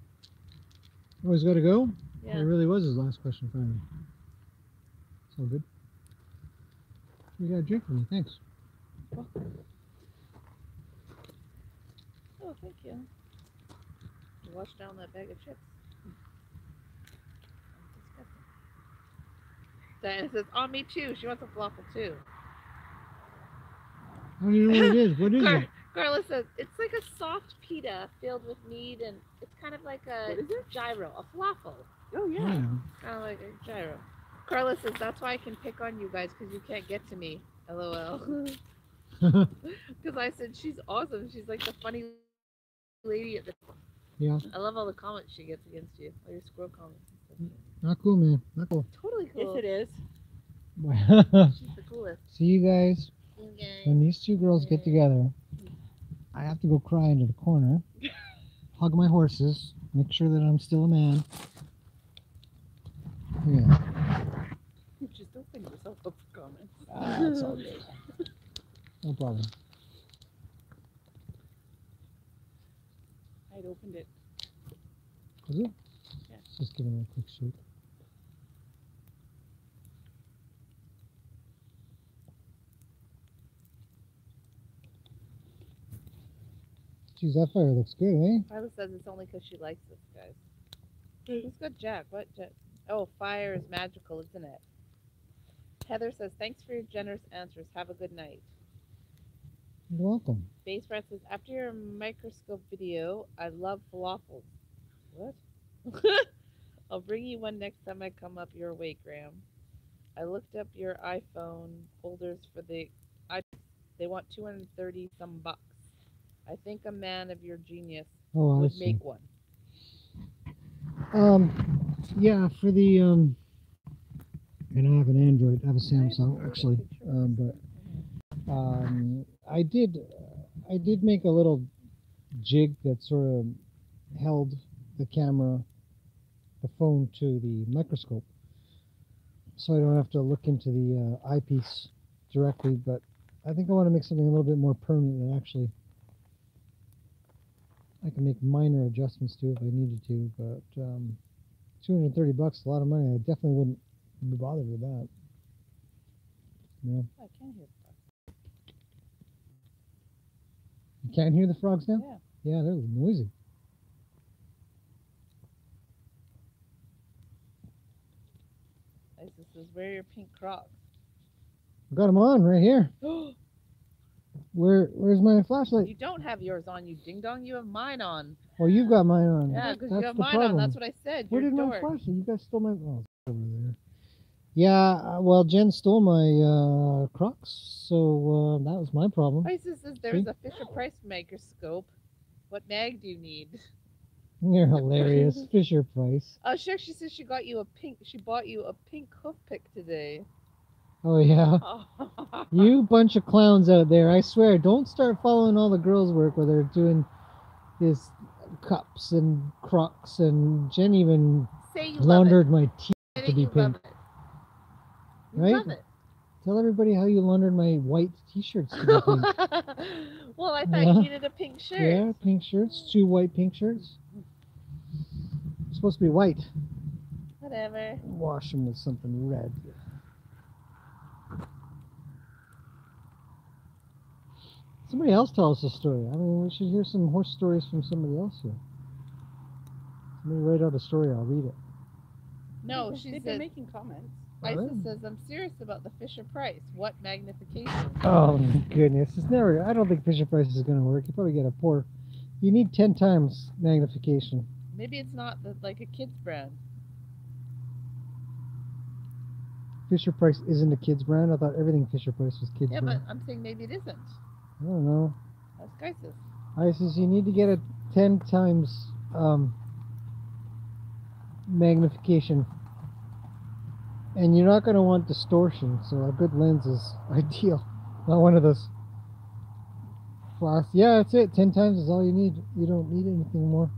Oh, he's got to go? Yeah. It really was his last question finally. So good. You got a drink for me, thanks. Oh, thank you. Wash down that bag of chips. Diana says, "Oh, me too." She wants a falafel too. I don't even know what it is. What is it? Carla says it's like a soft pita filled with meat, and it's kind of like a gyro, a falafel. Oh yeah. Kind of like a gyro. Carla says that's why I can pick on you guys because you can't get to me. LOL. Because I said she's awesome. She's like the funny lady at the. Yeah. I love all the comments she gets against you. All your squirrel comments. Not cool, man. Not cool. Totally cool. Yes, it is. She's the coolest. See you guys. When these two girls get together, I have to go cry into the corner, hug my horses, make sure that I'm still a man. Yeah. You just open yourself up for comments. That's all good. No problem. I'd opened it. Is it? Yeah. Just give it a quick shake. Geez, that fire looks good, eh? Carla says it's only because she likes this, guys. Who's got Jack? What Jack? Oh, fire is magical, isn't it? Heather says, thanks for your generous answers. Have a good night. You're welcome. Base Rat says, after your microscope video, I love falafels. What? I'll bring you one next time I come up your way, Graham. I looked up your iPhone holders for the iPhone. They want 230 some bucks. I think a man of your genius would make one. Yeah, for the and I have an Android. I have a Samsung actually, I did make a little jig that sort of held the camera, the phone to the microscope, so I don't have to look into the eyepiece directly. But I think I want to make something a little bit more permanent that actually I can make minor adjustments to if I needed to. But 230 bucks, a lot of money. I definitely wouldn't be bothered with that. Yeah. I can hear the frogs. You can't hear the frogs now? Yeah. Yeah, they're noisy. Isis says, where are your pink Crocs? I got them on right here. Where's my flashlight? You don't have yours on, you ding dong. You have mine on. Oh, you've got mine on. Yeah, because That's you have the mine problem. on. That's what I said. Where You're did a my dork. flashlight? You guys stole my. Oh, it's over there. Yeah, well, Jen stole my Crocs, so that was my problem. Isis says, there's a Fisher Price microscope. What mag do you need? You're hilarious, Fisher Price. Oh, she actually says she bought you a pink hoof pick today. Oh yeah. You bunch of clowns out there, I swear, don't start following all the girls' work where they're doing this cups and Crocs, and Jen even laundered my teeth to be pink. Right? Love it. Tell everybody how you laundered my white t-shirts to be pink. Well, I thought you needed a pink shirt. Yeah, pink shirts, 2 white pink shirts. It's supposed to be white. Whatever. Wash them with something red. Somebody else tell us a story. I mean, we should hear some horse stories from somebody else here. Somebody write out a story, I'll read it. No, she They've said, been making comments. Isis says, I'm serious about the Fisher Price. What magnification? Oh my goodness, it's never. I don't think Fisher Price is going to work. You probably get a poor. You need 10 times magnification. Maybe it's not like a kid's brand. Fisher Price isn't a kid's brand. I thought everything Fisher Price was kids' Yeah, brand. but I'm saying maybe it isn't. I don't know. That's Isis. Isis, you need to get a 10 times magnification. And you're not going to want distortion, so a good lens is ideal. Not one of those flash. Yeah, that's it. 10 times is all you need. You don't need anything more.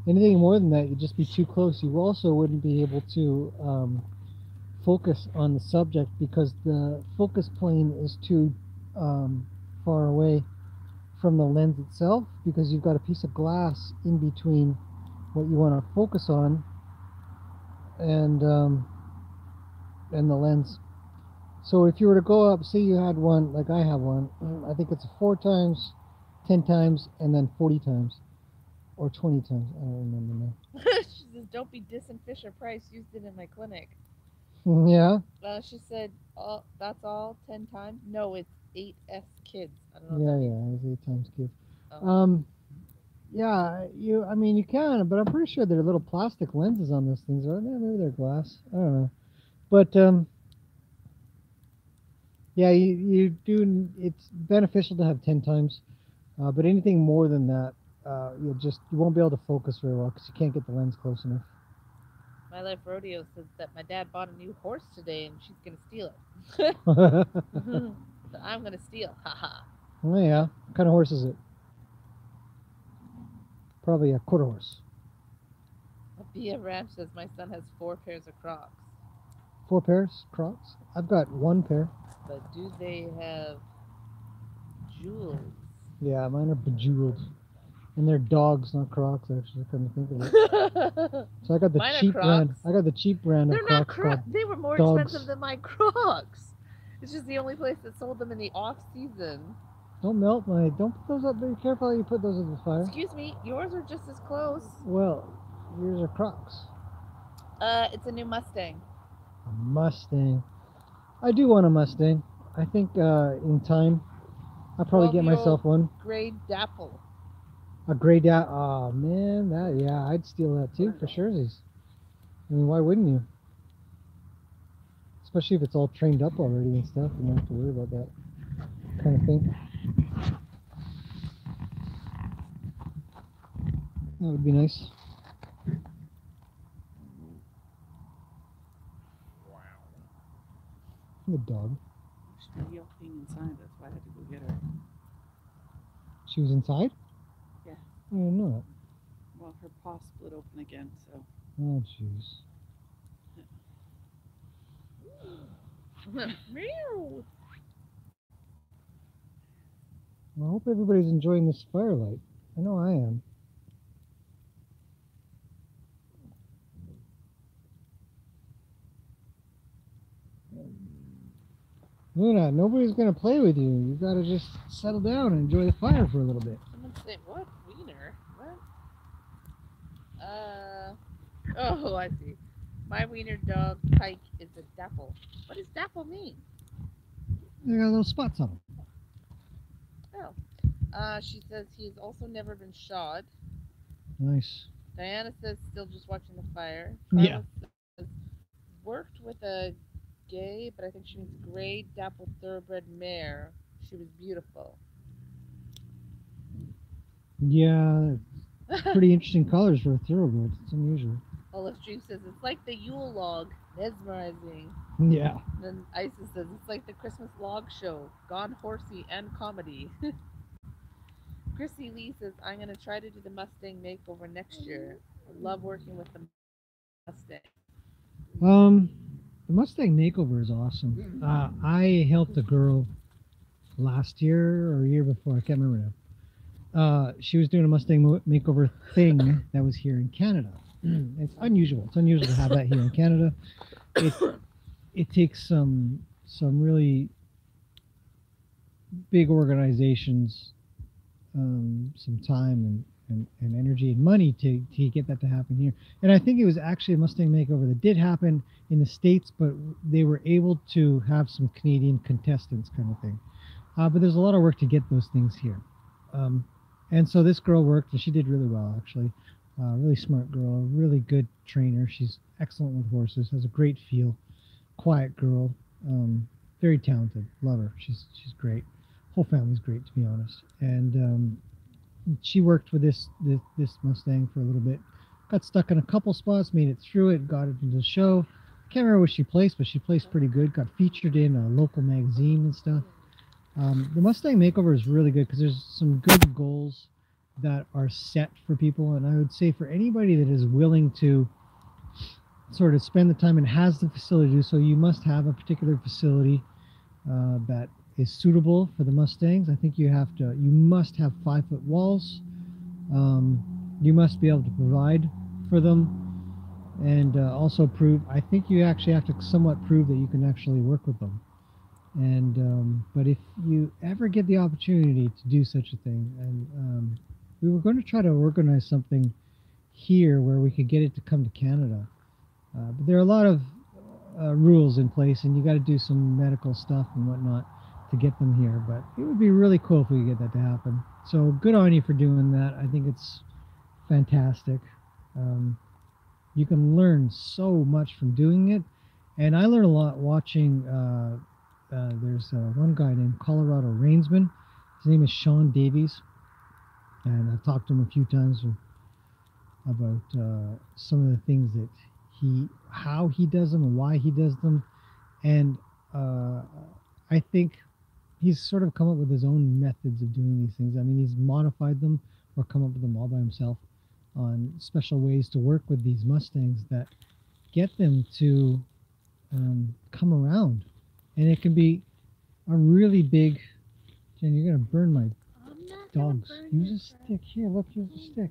Anything more than that, you'd just be too close. You also wouldn't be able to focus on the subject because the focus plane is too far away from the lens itself, because you've got a piece of glass in between what you want to focus on and the lens. So if you were to go up, say you had one, like I have one, I think it's 4 times, 10 times, and then 40 times. Or 20 times. I don't remember now. She says, "Don't be dissing Fisher Price. Used it in my clinic." Yeah? She said, "Oh, that's all 10 times." No, it's 8S kids. I don't know Yeah, what that yeah, means. it was 8 times kids. Oh. Yeah, I mean, you can, but I'm pretty sure they're little plastic lenses on those things, aren't they? Maybe they're glass. I don't know. But, yeah, you do, it's beneficial to have 10 times, but anything more than that, you won't be able to focus very well because you can't get the lens close enough. My Life Rodeo says that my dad bought a new horse today and she's going to steal it. Oh, So I'm going to steal. Haha. yeah. What kind of horse is it? Probably a quarter horse. Bia Ranch says my son has 4 pairs of Crocs. 4 pairs, Crocs. I've got 1 pair. But do they have jewels? Yeah, mine are bejeweled. And they're dogs, not Crocs, actually, come to think of it. So I got the Mine are cheap brand. Crocs. I got the cheap brand They're of not Crocs. Crocs. called They were more dogs. expensive than my Crocs. It's just the only place that sold them in the off season. Don't melt my. Don't put those up. Be careful how you put those in the fire. Excuse me, yours are just as close. Well, yours are Crocs. It's a new Mustang. A Mustang. I do want a Mustang. I think in time, I'll probably get 12-year-old myself one. Gray Dapple. A gray dot. Oh man, yeah, I'd steal that too for sure. I mean, why wouldn't you? Especially if it's all trained up already and stuff. You don't have to worry about that kind of thing. That would be nice. Good dog. She's been yelping inside. That's why I had to go get her. She was inside? Yeah. I didn't know that. Well, her paw split open again, so. Oh, jeez. Meow. Well, I hope everybody's enjoying this firelight. I know I am. Luna, nobody's going to play with you. You got to just settle down and enjoy the fire for a little bit. Someone say, what? Wiener? What? Oh, I see. My wiener dog, Pike, is a dapple. What does dapple mean? They got little spots on them. Oh. She says he's also never been shod. Nice. Diana says still just watching the fire. Yeah. Says, worked with a gay, but I think she means gray dapple thoroughbred mare. She was beautiful. Yeah, pretty interesting colors for a thoroughbred. It's unusual. Livestream says it's like the Yule log, mesmerizing. Yeah. And then Isis says it's like the Christmas log show, gone horsey and comedy. Chrissy Lee says I'm gonna try to do the Mustang makeover next year. I love working with the Mustang. The Mustang makeover is awesome. I helped a girl last year or a year before. I can't remember now. She was doing a Mustang makeover thing that was here in Canada. It's unusual. It's unusual to have that here in Canada. It takes some really big organizations, some time and energy and money to get that to happen here. And I think it was actually a Mustang makeover that did happen in the States, but they were able to have some Canadian contestants kind of thing. But there's a lot of work to get those things here. And so this girl worked, and she did really well, actually. Really smart girl, really good trainer. She's excellent with horses, has a great feel, quiet girl, very talented. Love her. She's great. Whole family's great, to be honest. And she worked with this Mustang for a little bit. Got stuck in a couple spots, made it through it, got it into the show. Can't remember what she placed, but she placed pretty good. Got featured in a local magazine and stuff. The Mustang makeover is really good because there's some good goals that are set for people, and I would say for anybody that is willing to sort of spend the time and has the facility to do so, you must have a particular facility that is suitable for the Mustangs. I think you must have 5-foot walls. You must be able to provide for them, and also prove. I think you actually have to somewhat prove that you can actually work with them. And but if you ever get the opportunity to do such a thing, and we were going to try to organize something here where we could get it to come to Canada, but there are a lot of rules in place, and you got to do some medical stuff and whatnot to get them here. But it would be really cool if we could get that to happen. So good on you for doing that. I think it's fantastic. Um, you can learn so much from doing it, and I learn a lot watching. There's one guy named Colorado Rainsman. His name is Sean Davies, and I've talked to him a few times about some of the things that how he does them and why he does them. And I think he's sort of come up with his own methods of doing these things. I mean, he's modified them or come up with them all by himself on special ways to work with these Mustangs that get them to come around. And it can be a really big... Jen, you're going to burn my dogs. Use a stick. Here, look, use a stick.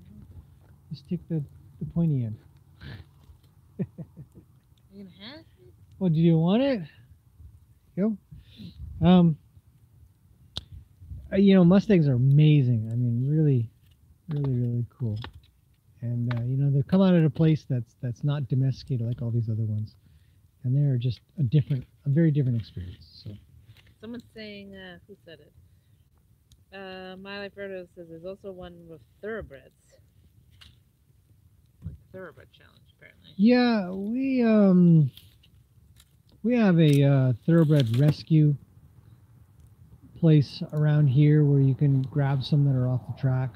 You stick the pointy end. You gonna have it? Oh, do you want it? Go. You know, Mustangs are amazing. I mean, really, really, really cool. And you know, they come out at a place that's not domesticated like all these other ones, and they're just a very different experience. So. Someone's saying, who said it? My Life Roto says there's also one with thoroughbreds. Like thoroughbred challenge, apparently. Yeah, we have a thoroughbred rescue place around here where you can grab some that are off the track.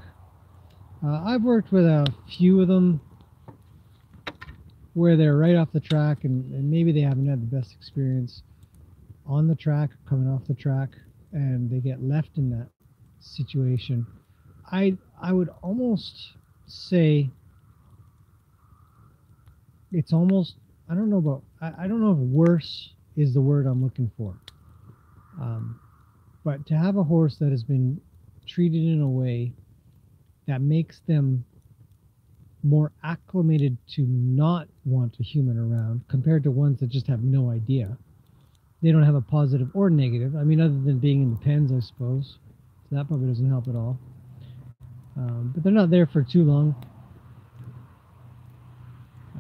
I've worked with a few of them where they're right off the track, and maybe they haven't had the best experience on the track, coming off the track, and they get left in that situation. I would almost say it's almost, I don't know if worse is the word I'm looking for. But to have a horse that has been treated in a way that makes them more acclimated to not want a human around compared to ones that just have no idea. They don't have a positive or negative. I mean, other than being in the pens, I suppose. So that probably doesn't help at all. But they're not there for too long.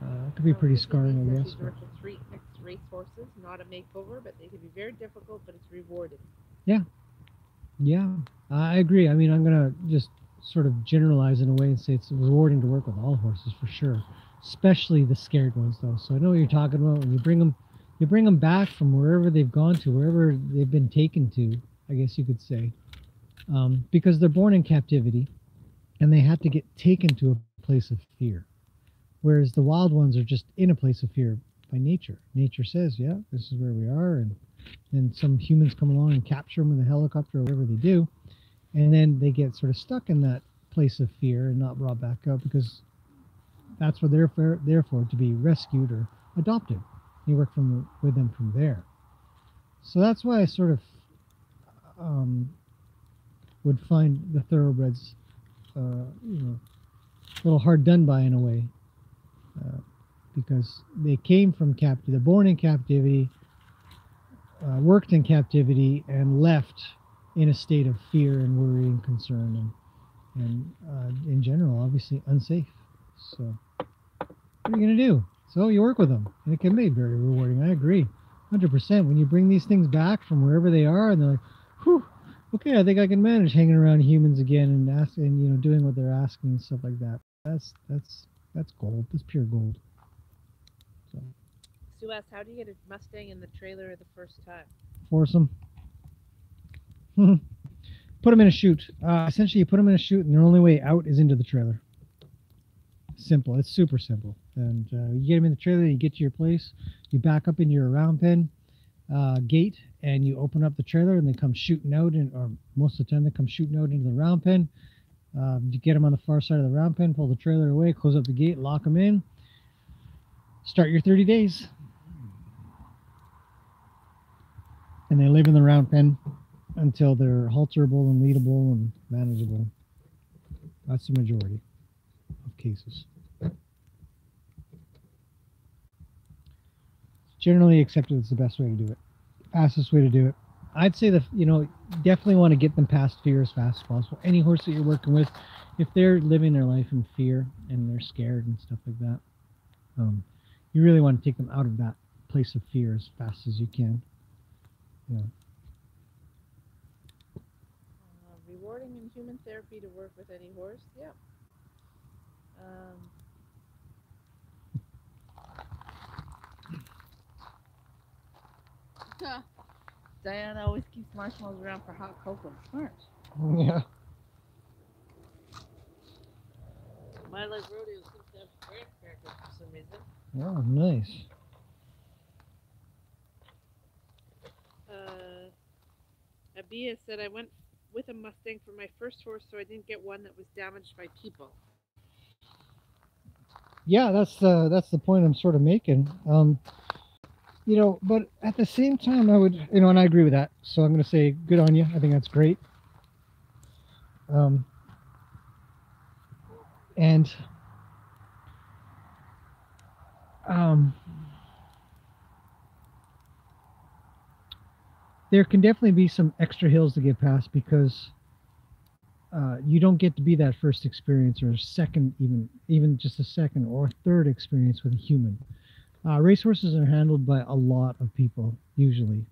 It could be pretty scarring, I guess. She's worked with 3 mixed race horses, not a makeover, but they can be very difficult, but it's rewarding. Yeah, I agree. I mean, I'm going to just sort of generalize in a way and say it's rewarding to work with all horses for sure, especially the scared ones, though. So I know what you're talking about. When you bring them back from wherever they've gone to, wherever they've been taken to, I guess you could say, because they're born in captivity and they have to get taken to a place of fear. Whereas the wild ones are just in a place of fear by nature. Nature says, yeah, this is where we are, and then some humans come along and capture them with a helicopter or whatever they do, and then they get sort of stuck in that place of fear and not brought back up because that's what they're there for, to be rescued or adopted. You work with them from there. So that's why I sort of would find the thoroughbreds, you know, a little hard done by in a way, because they came from captivity. They're born in captivity, worked in captivity, and left in a state of fear and worry and concern, and in general, obviously unsafe. So what are you going to do? So you work with them, and it can be very rewarding. I agree, 100%. When you bring these things back from wherever they are, and they're like, whew, okay, I think I can manage hanging around humans again and asking, you know, doing what they're asking and stuff like that. That's gold. That's pure gold. So. Sue asked, how do you get a Mustang in the trailer the first time? Force them. Put them in a chute. Essentially, you put them in a chute, and their only way out is into the trailer. Simple. It's super simple. And you get them in the trailer, you get to your place, you back up into your round pen gate, and you open up the trailer, and they come shooting out, or most of the time they come shooting out into the round pen. You get them on the far side of the round pen, pull the trailer away, close up the gate, lock them in, start your 30 days. And they live in the round pen until they're halterable and leadable and manageable. That's the majority of cases. Generally accepted as the best way to do it. Fastest way to do it. I'd say that, you know, definitely want to get them past fear as fast as possible. Any horse that you're working with, if they're living their life in fear and they're scared and stuff like that, you really want to take them out of that place of fear as fast as you can. Yeah. Rewarding in human therapy to work with any horse. Yeah. Diana always keeps marshmallows around for hot cocoa. Smart. Yeah. My Life Rodeo seems to have graham crackers for some reason. Oh, nice. Abia said, I went with a Mustang for my first horse, so I didn't get one that was damaged by people. Yeah, that's the point I'm sort of making. You know, but at the same time, I would, you know, and I agree with that. So I'm going to say, good on you. I think that's great. There can definitely be some extra hills to get past because you don't get to be that first experience or second, even just a second or third experience with a human. Racehorses are handled by a lot of people, usually.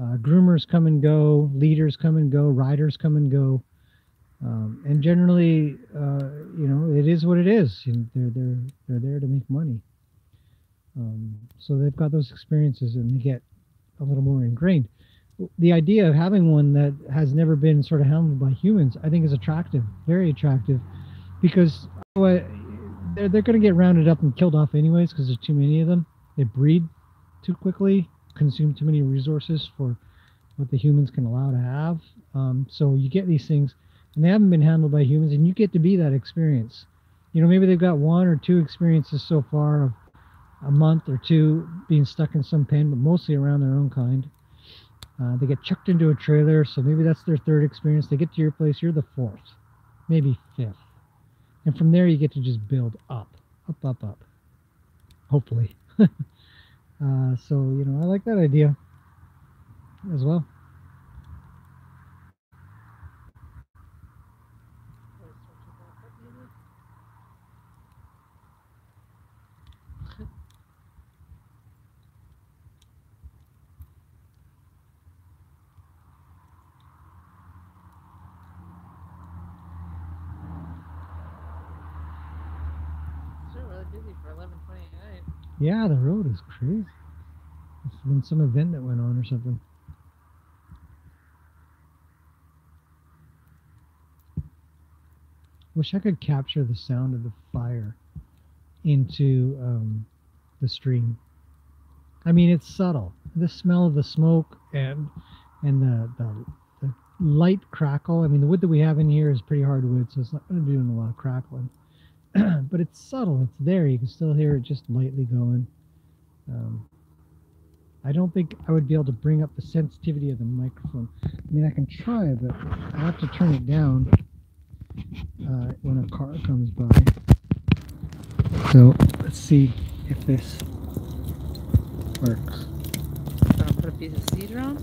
Groomers come and go, leaders come and go, riders come and go. And generally, you know, it is what it is. You know, they're there to make money. So they've got those experiences and they get a little more ingrained. The idea of having one that has never been sort of handled by humans, I think is attractive, very attractive, because they're going to get rounded up and killed off anyways because there's too many of them. They breed too quickly, consume too many resources for what the humans can allow to have. So you get these things and they haven't been handled by humans, and you get to be that experience. You know, maybe they've got 1 or 2 experiences so far of a month or 2 being stuck in some pen, but mostly around their own kind. They get chucked into a trailer, so maybe that's their 3rd experience. They get to your place, you're the 4th, maybe 5th. And from there, you get to just build up, hopefully. So, you know, I like that idea as well. Busy for 11:29. Yeah, the road is crazy. It's been some event that went on or something. Wish I could capture the sound of the fire into the stream. I mean, it's subtle. The smell of the smoke and the light crackle. I mean, the wood that we have in here is pretty hard wood, so it's not going to be doing a lot of crackling. But it's subtle. It's there. You can still hear it just lightly going. I don't think I would be able to bring up the sensitivity of the microphone. I mean, I can try, but I have to turn it down when a car comes by. So let's see if this works. Gonna put a piece of cedar on?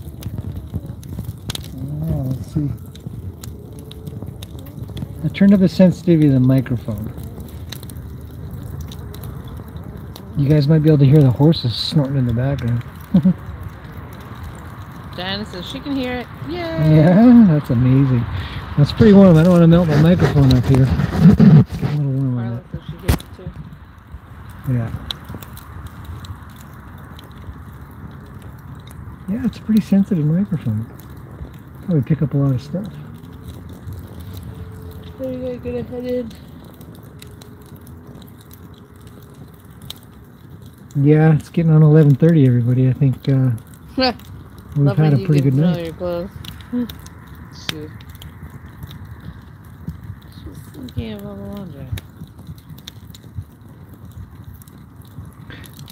Oh, let's see. I turned up the sensitivity of the microphone. You guys might be able to hear the horses snorting in the background. Diana says she can hear it. Yay! Yeah, that's amazing. That's pretty warm. I don't want to melt my microphone up here. Get a little warm on Carla says she hears it too. that. Yeah, it's a pretty sensitive microphone. Probably pick up a lot of stuff. There you go, gonna head in. Yeah, it's getting on 11:30, everybody. I think we've had a pretty good night. Your clothes. Let's see. She's thinking of all the laundry.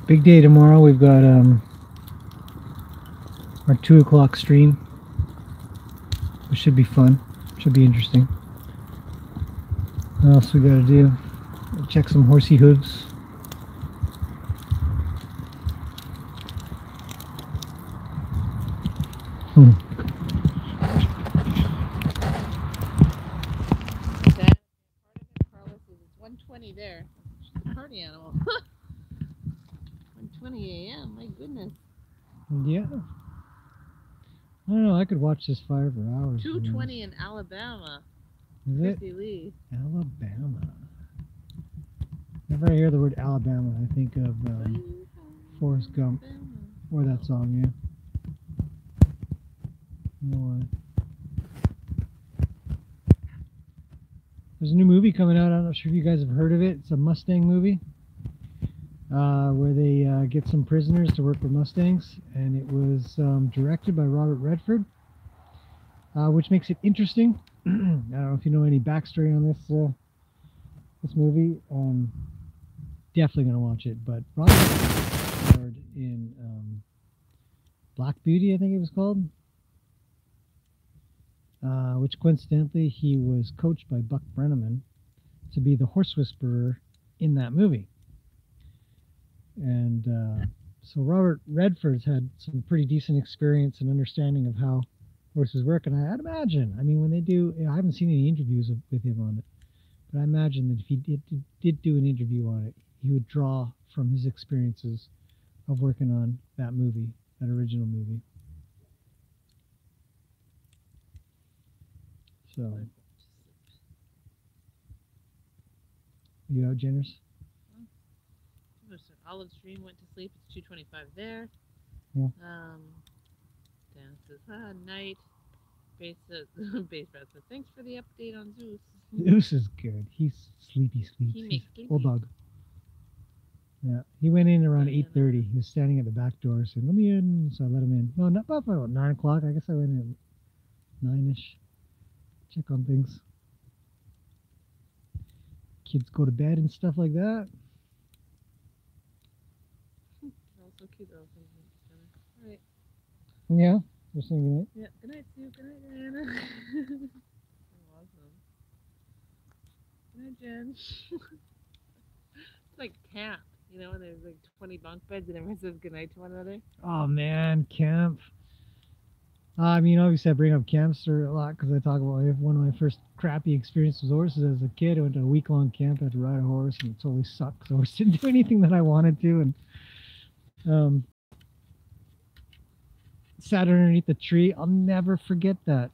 Big day tomorrow. We've got our 2 o'clock stream, which should be fun. Should be interesting. What else we got to do? Check some horsey hooves. goodness. Yeah. I don't know. I could watch this fire for hours. 2:20 in Alabama. Is it? Chrissy Lee. Alabama. Whenever I hear the word Alabama, I think of Forrest Gump. Or that song, yeah. You know why. There's a new movie coming out. I'm not sure if you guys have heard of it. It's a Mustang movie where they get some prisoners to work with Mustangs. And it was directed by Robert Redford, which makes it interesting. I don't know if you know any backstory on this movie. Definitely going to watch it. But Robert starred in Black Beauty, I think it was called. Which coincidentally he was coached by Buck Brenneman to be the horse whisperer in that movie. And so Robert Redford's had some pretty decent experience and understanding of how horses work. And I'd imagine, I mean, when they do, I haven't seen any interviews with him on it, but I imagine that if he did do an interview on it, he would draw from his experiences of working on that movie, that original movie. So, you out, Jenners? Livestream went to sleep. It's 2:25 there. Yeah. Dan says, night. Base says, thanks for the update on Zeus. Zeus is good. He's sleepy. He makes He's old dog. Yeah. He went in around 8:30. He was standing at the back door saying, let me in. So I let him in. No, not about 9 o'clock. I guess I went in at 9-ish. Check on things. Kids go to bed and stuff like that. Also cute little things together. All right. Yeah, we're singing it. Yeah. Good night, Sue. Good night, Diana. Awesome. Good night, Jen. It's like camp, you know, and there's like 20 bunk beds and everyone says goodnight to one another. Oh man, camp. I mean, obviously I bring up camps a lot because I talk about one of my first crappy experiences with horses as a kid. I went to a week-long camp. I had to ride a horse and it totally sucked. So I didn't do anything that I wanted to, and sat underneath the tree. I'll never forget that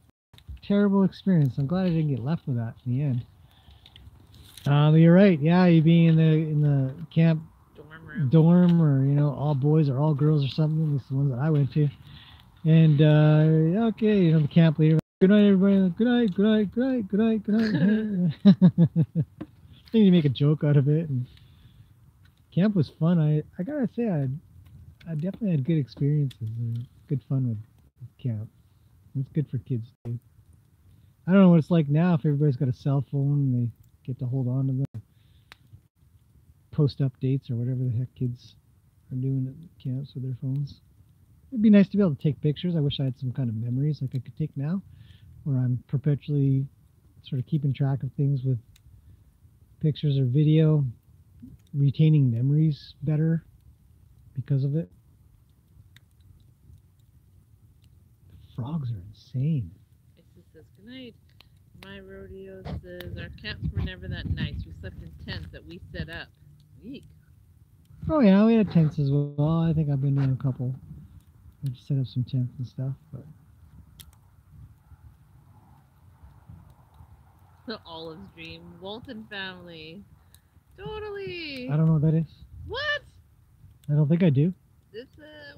terrible experience. I'm glad I didn't get left with that in the end. But you're right. Yeah, you being in the camp dorm, or all boys or all girls or something. At least the ones that I went to. And okay, the camp leader. Good night, everybody. Good night. Good night. Good night. Good night. Good night. I think you make a joke out of it. And camp was fun. I gotta say, I definitely had good experiences and good fun with camp. It's good for kids too. I don't know what it's like now. If everybody's got a cell phone and they get to hold on to them, post updates or whatever the heck kids are doing at camps with their phones. It'd be nice to be able to take pictures. I wish I had some kind of memories like I could take now, where I'm perpetually sort of keeping track of things with pictures or video, retaining memories better because of it. The frogs are insane. It says, good night. My rodeo says, our camps were never that nice. We slept in tents that we set up. Eek. Oh yeah, we had tents as well. I think I've been in a couple. I just set up some tents and stuff, but The Olive's Dream, Walton family. Totally. I don't know what that is. What? I don't think I do. This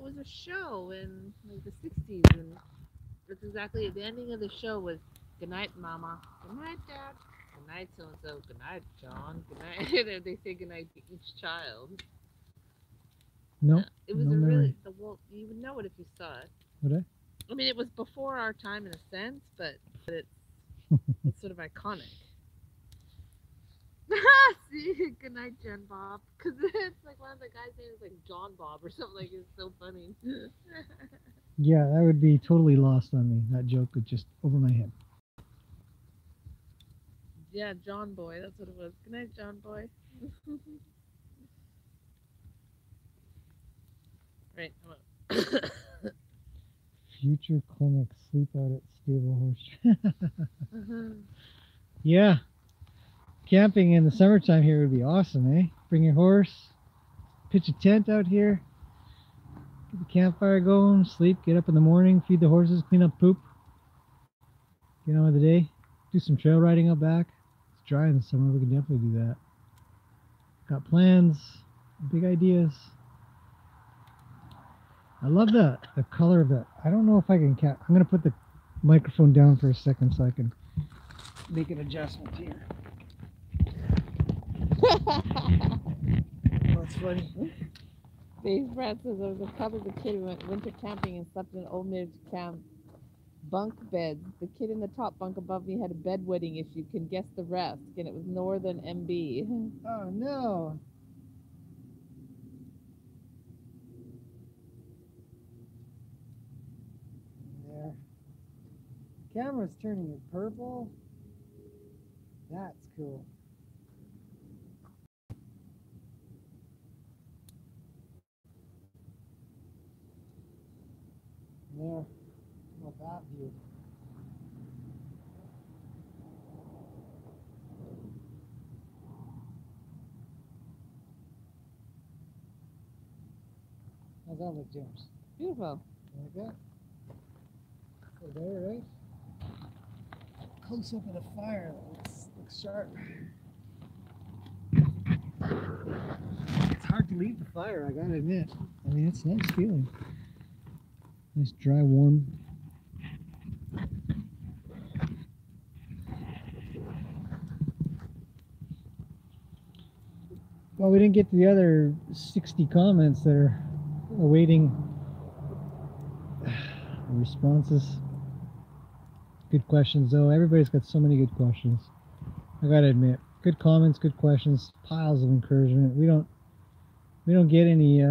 was a show in like the 60s, and that's exactly the ending of the show was good night, Mama. Good night, Dad. Good night, so and so. Good night, John. Good night. They say good night to each child. No. It was no a memory. really you would know it if you saw it. Would I mean, it was before our time in a sense, but it's sort of iconic. See, good night, Jen Bob, because it's like one of the guys' names is like John Bob or something. Like it's so funny. Yeah, that would be totally lost on me. That joke was just over my head. Yeah, John Boy, that's what it was. Good night, John Boy. Right. Future clinic, sleep out at stable horse. Yeah. Camping in the summertime here would be awesome, eh? Bring your horse, pitch a tent out here. Get the campfire going, sleep, get up in the morning, feed the horses, clean up poop, get on with the day, do some trail riding out back. It's dry in the summer, we can definitely do that. Got plans, big ideas. I love the color of that. I don't know if I can I'm going to put the microphone down for a second so I can make an adjustment here. That's funny. Dave Brad says there was a couple of kid who went winter camping and slept in an old marriage camp bunk beds. The kid in the top bunk above me had a bedwetting issue. Can guess the rest. And it was Northern MB. Oh no. There. Camera's turning it purple. That's cool. There. How about that view? How's that look, James? Beautiful. Like that? So there, right? Close up of the fire. Looks sharp. It's hard to leave the fire, I gotta admit. I mean, it's a nice feeling. Nice, dry, warm. Well, we didn't get to the other 60 comments that are awaiting responses. Good questions, though. Everybody's got so many good questions. I gotta admit, good comments, good questions, piles of encouragement. We don't get any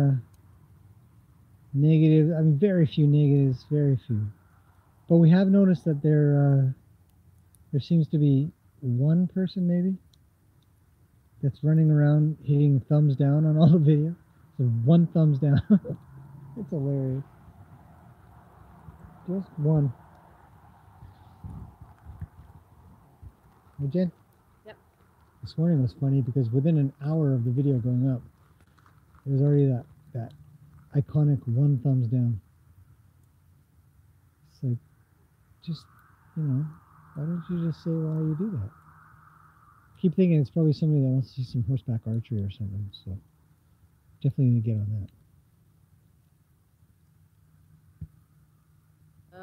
negative. I mean, very few negatives, very few. But we have noticed that there seems to be one person maybe that's running around hitting thumbs down on all the videos. So one thumbs down. It's hilarious. Just one. Hey, Jen? Yep. This morning was funny because within an hour of the video going up, there was already that iconic one thumbs down. It's like, just, why don't you just say why you do that? Keep thinking it's probably somebody that wants to see some horseback archery or something, so definitely need to get on that.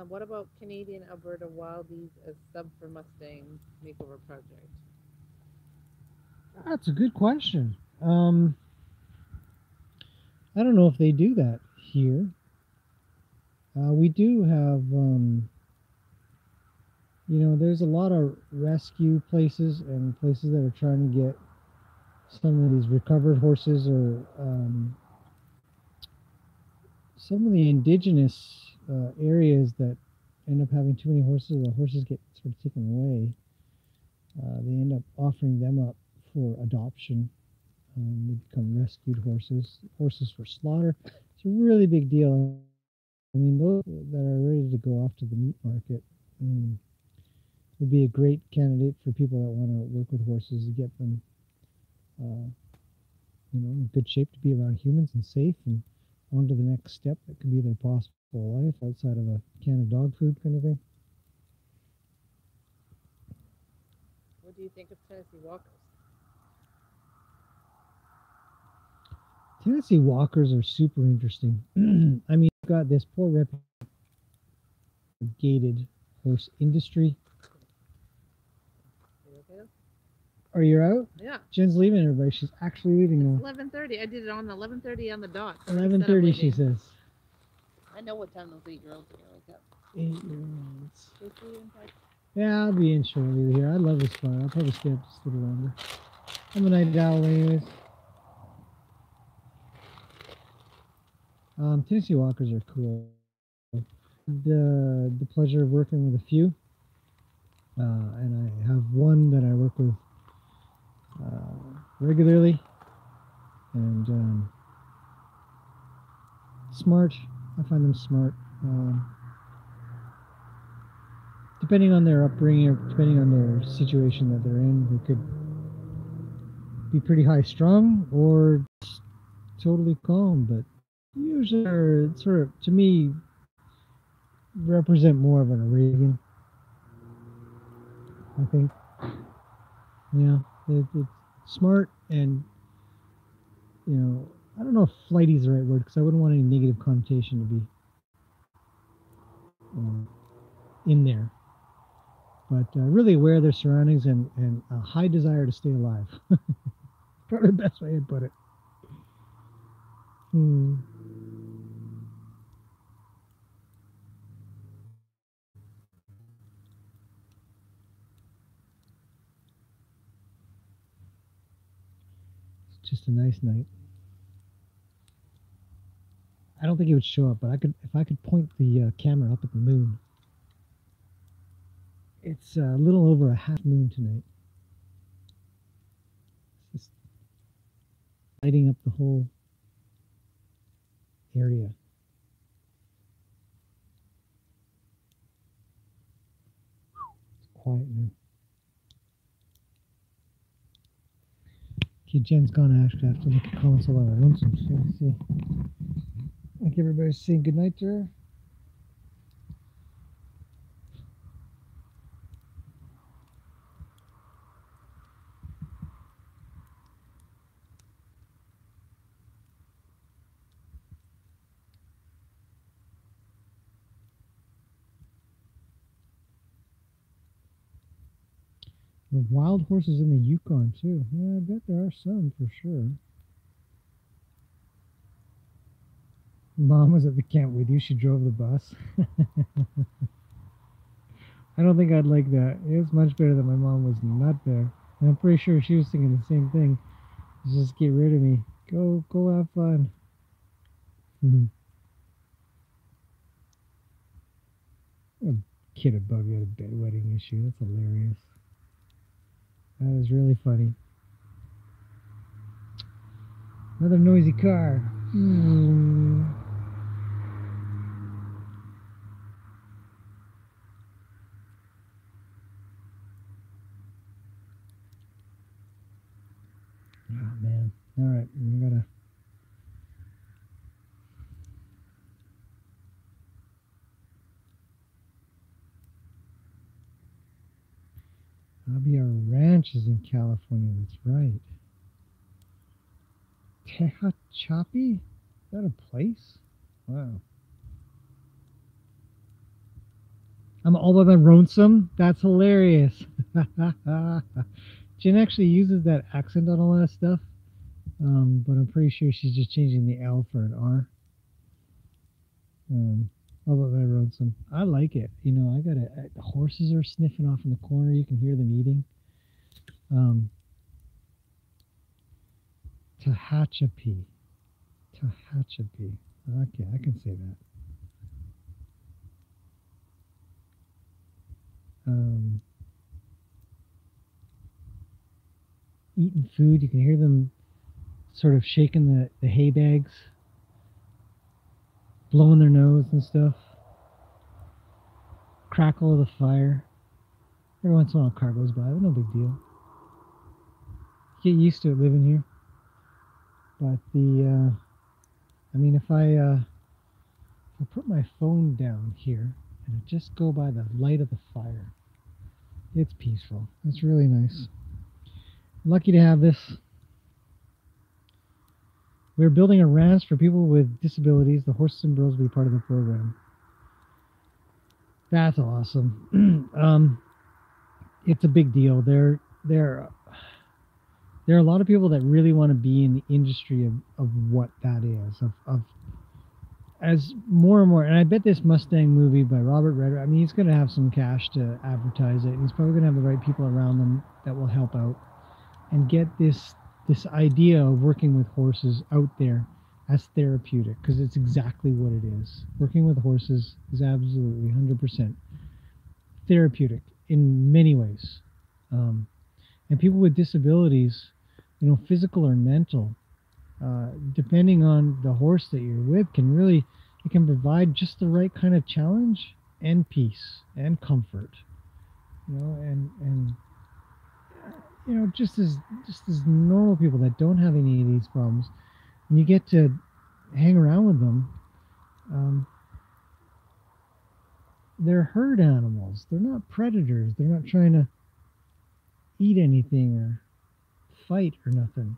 What about Canadian Alberta Wildies as sub for Mustang makeover project? That's a good question. I don't know if they do that here. We do have, there's a lot of rescue places and places that are trying to get some of these recovered horses or some of the indigenous areas that end up having too many horses, or the horses get sort of taken away. They end up offering them up for adoption. They become rescued horses for slaughter. It's a really big deal. I mean, those that are ready to go off to the meat market would be a great candidate for people that want to work with horses to get them, in good shape to be around humans and safe and on to the next step that could be their possible life outside of a can of dog food kind of thing. What do you think of Tennessee Walkers? Tennessee Walkers are super interesting. I mean, you've got this poor gated horse industry. Are you out? Yeah. Jen's leaving, everybody. She's actually leaving now. 11:30. I did it on 11:30 on the dot. 11:30, she says. I know what time those 8-year-olds are going to wake up. 8-year-olds. They see you in fact. Yeah, I'll be in shortly here. I love this fire. I'll probably stay up just a little longer. I'm a night owl anyways. Tennessee Walkers are cool. The pleasure of working with a few. And I have one that I work with regularly. And smart. I find them smart. Depending on their upbringing or depending on their situation that they're in, they could be pretty high strung or just totally calm, but usually are sort of, to me, represent more of an Arabian, I think. Yeah, it's smart and, I don't know if flighty is the right word because I wouldn't want any negative connotation to be in there. But really aware of their surroundings and a high desire to stay alive. Probably the best way I'd put it. It's just a nice night. I don't think it would show up, but if I could point the camera up at the moon. It's a little over a half moon tonight. It's just lighting up the whole area. It's quiet now. Okay, Jen's gone. Actually, I have to look at comments while I run some. See. I think everybody's saying goodnight to her. There are wild horses in the Yukon too. Yeah, I bet there are some for sure. Mom was at the camp with you. She drove the bus. I don't think I'd like that. It's much better that my mom was not there. And I'm pretty sure she was thinking the same thing. Just get rid of me. Go have fun. A kid above you had a bedwetting issue. That's hilarious. That is really funny. Another noisy car. Oh man. Alright, we gotta. Javier Ranch is in California, that's right. Tehachapi? Is that a place? Wow. I'm all about Ronsum? That's hilarious. Jen actually uses that accent on a lot of stuff, but I'm pretty sure she's just changing the L for an R. All about my Ronsum. I like it. I got the horses are sniffing off in the corner. You can hear them eating. Tehachapi. Tehachapi. Okay, I can say that. Eating food. You can hear them sort of shaking the hay bags, blowing their nose and stuff. Crackle of the fire. Every once in a while a car goes by, but no big deal. Get used to it living here. But if I put my phone down here and I just go by the light of the fire, it's peaceful. It's really nice. Lucky to have this. We're building a ranch for people with disabilities. The horses and burros will be part of the program. That's awesome. It's a big deal. There are a lot of people that really want to be in the industry of what that is, of as more and more, and I bet this Mustang movie by Robert Redford, he's going to have some cash to advertise it, and he's probably going to have the right people around him that will help out and get this idea of working with horses out there as therapeutic, because it's exactly what it is. Working with horses is absolutely 100% therapeutic in many ways. And people with disabilities, physical or mental, depending on the horse that you're with, it can provide just the right kind of challenge and peace and comfort, and just as normal people that don't have any of these problems, and you get to hang around with them, they're herd animals. They're not predators. They're not trying to eat anything or fight or nothing.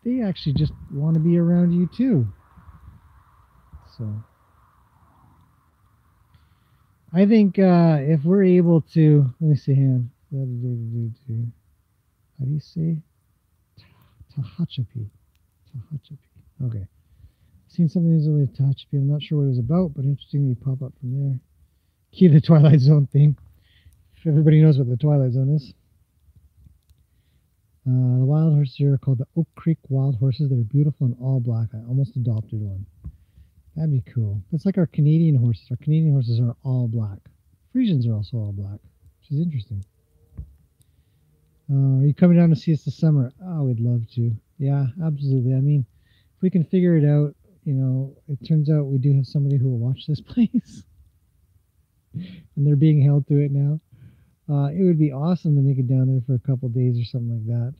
They actually just want to be around you too. So I think if we're able to, let me see here. How do you say? Tahachapi. Okay. Seen something that's only Tahachapi. I'm not sure what it was about, but interestingly pop up from there. Key to the Twilight Zone theme. If everybody knows what the Twilight Zone is. The wild horses here are called the Oak Creek Wild Horses. They're beautiful and all black. I almost adopted one. That'd be cool. That's like our Canadian horses. Our Canadian horses are all black. Frisians are also all black, which is interesting. Are you coming down to see us this summer? Oh, we'd love to. Yeah, absolutely. I mean, if we can figure it out, you know, it turns out we do have somebody who will watch this place. And they're being held to it now. It would be awesome to make it down there for a couple days or something like that.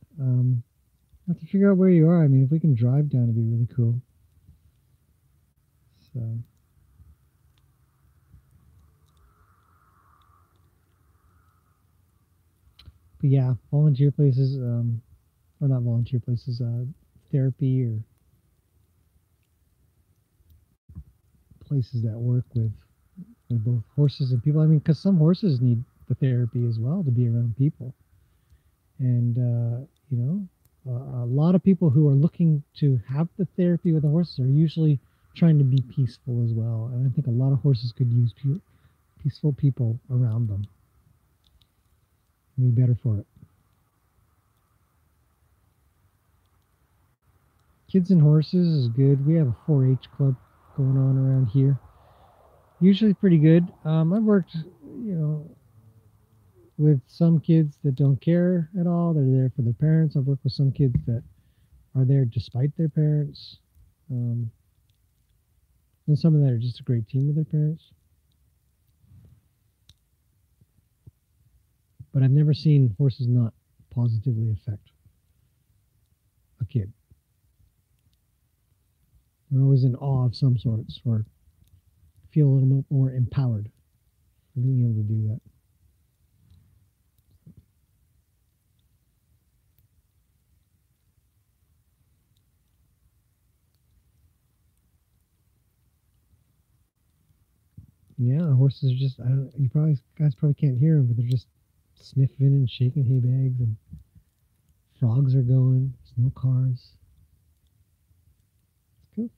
Have to figure out where you are. I mean, if we can drive down, it'd be really cool. So. But yeah, volunteer places, or not volunteer places, therapy or places that work with both horses and people. I mean, because some horses need the therapy as well to be around people. And, you know, a lot of people who are looking to have the therapy with the horses are usually trying to be peaceful as well. And I think a lot of horses could use peaceful people around them. And be better for it. Kids and horses is good. We have a 4-H club going on around here. Usually pretty good. I've worked, you know, with some kids that don't care at all. They're there for their parents. I've worked with some kids that are there despite their parents. And some of that are just a great team with their parents. But I've never seen horses not positively affect a kid. They're always in awe of some sorts or feel a little bit more empowered for being able to do that. Yeah, the horses are just, I don't, you guys probably can't hear them, but they're just sniffing and shaking hay bags, and frogs are going. There's no cars. It's cool.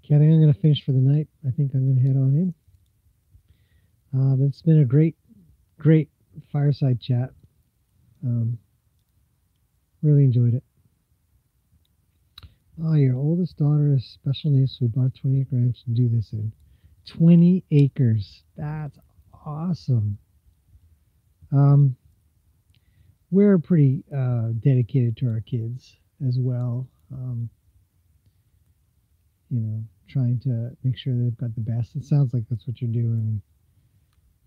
Okay, I think I'm going to finish for the night. I think I'm going to head on in. But it's been a great fireside chat. Really enjoyed it. Oh, your oldest daughter is special needs, so we bought a 20-acre ranch to do this in. 20 acres. That's awesome. We're pretty dedicated to our kids as well. You know, trying to make sure they've got the best. It sounds like that's what you're doing.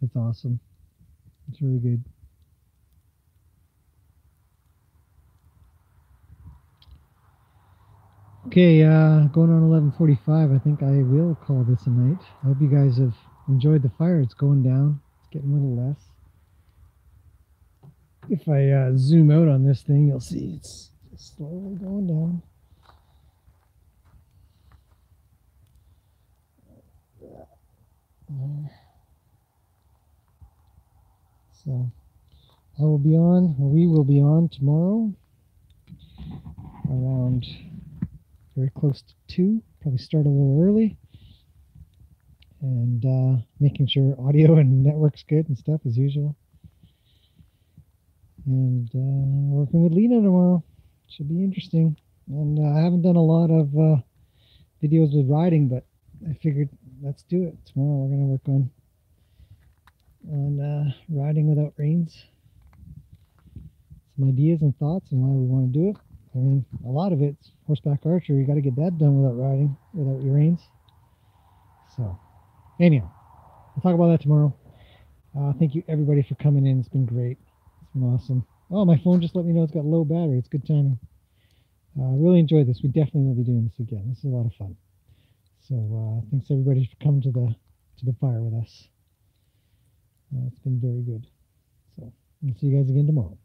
That's awesome. It's really good. Okay, going on 11:45. I think I will call this a night. I hope you guys have enjoyed the fire. It's going down. It's getting a little less. If I zoom out on this thing, you'll see it's just slowly going down. So I will be on, or we will be on tomorrow around very close to 2. Probably start a little early, and making sure audio and network's good and stuff as usual. And working with Lena tomorrow. Should be interesting. And I haven't done a lot of videos with riding, but I figured let's do it. Tomorrow we're going to work on riding without reins. Some ideas and thoughts and why we want to do it. I mean, a lot of it's horseback archery. You got to get that done without riding, without your reins. So, anyhow, we'll talk about that tomorrow. Thank you everybody for coming in. It's been great. It's been awesome. Oh, my phone just let me know it's got low battery. It's good timing. Really enjoyed this. We definitely will be doing this again. This is a lot of fun. So thanks everybody for coming to the fire with us. It's been very good. So we'll see you guys again tomorrow.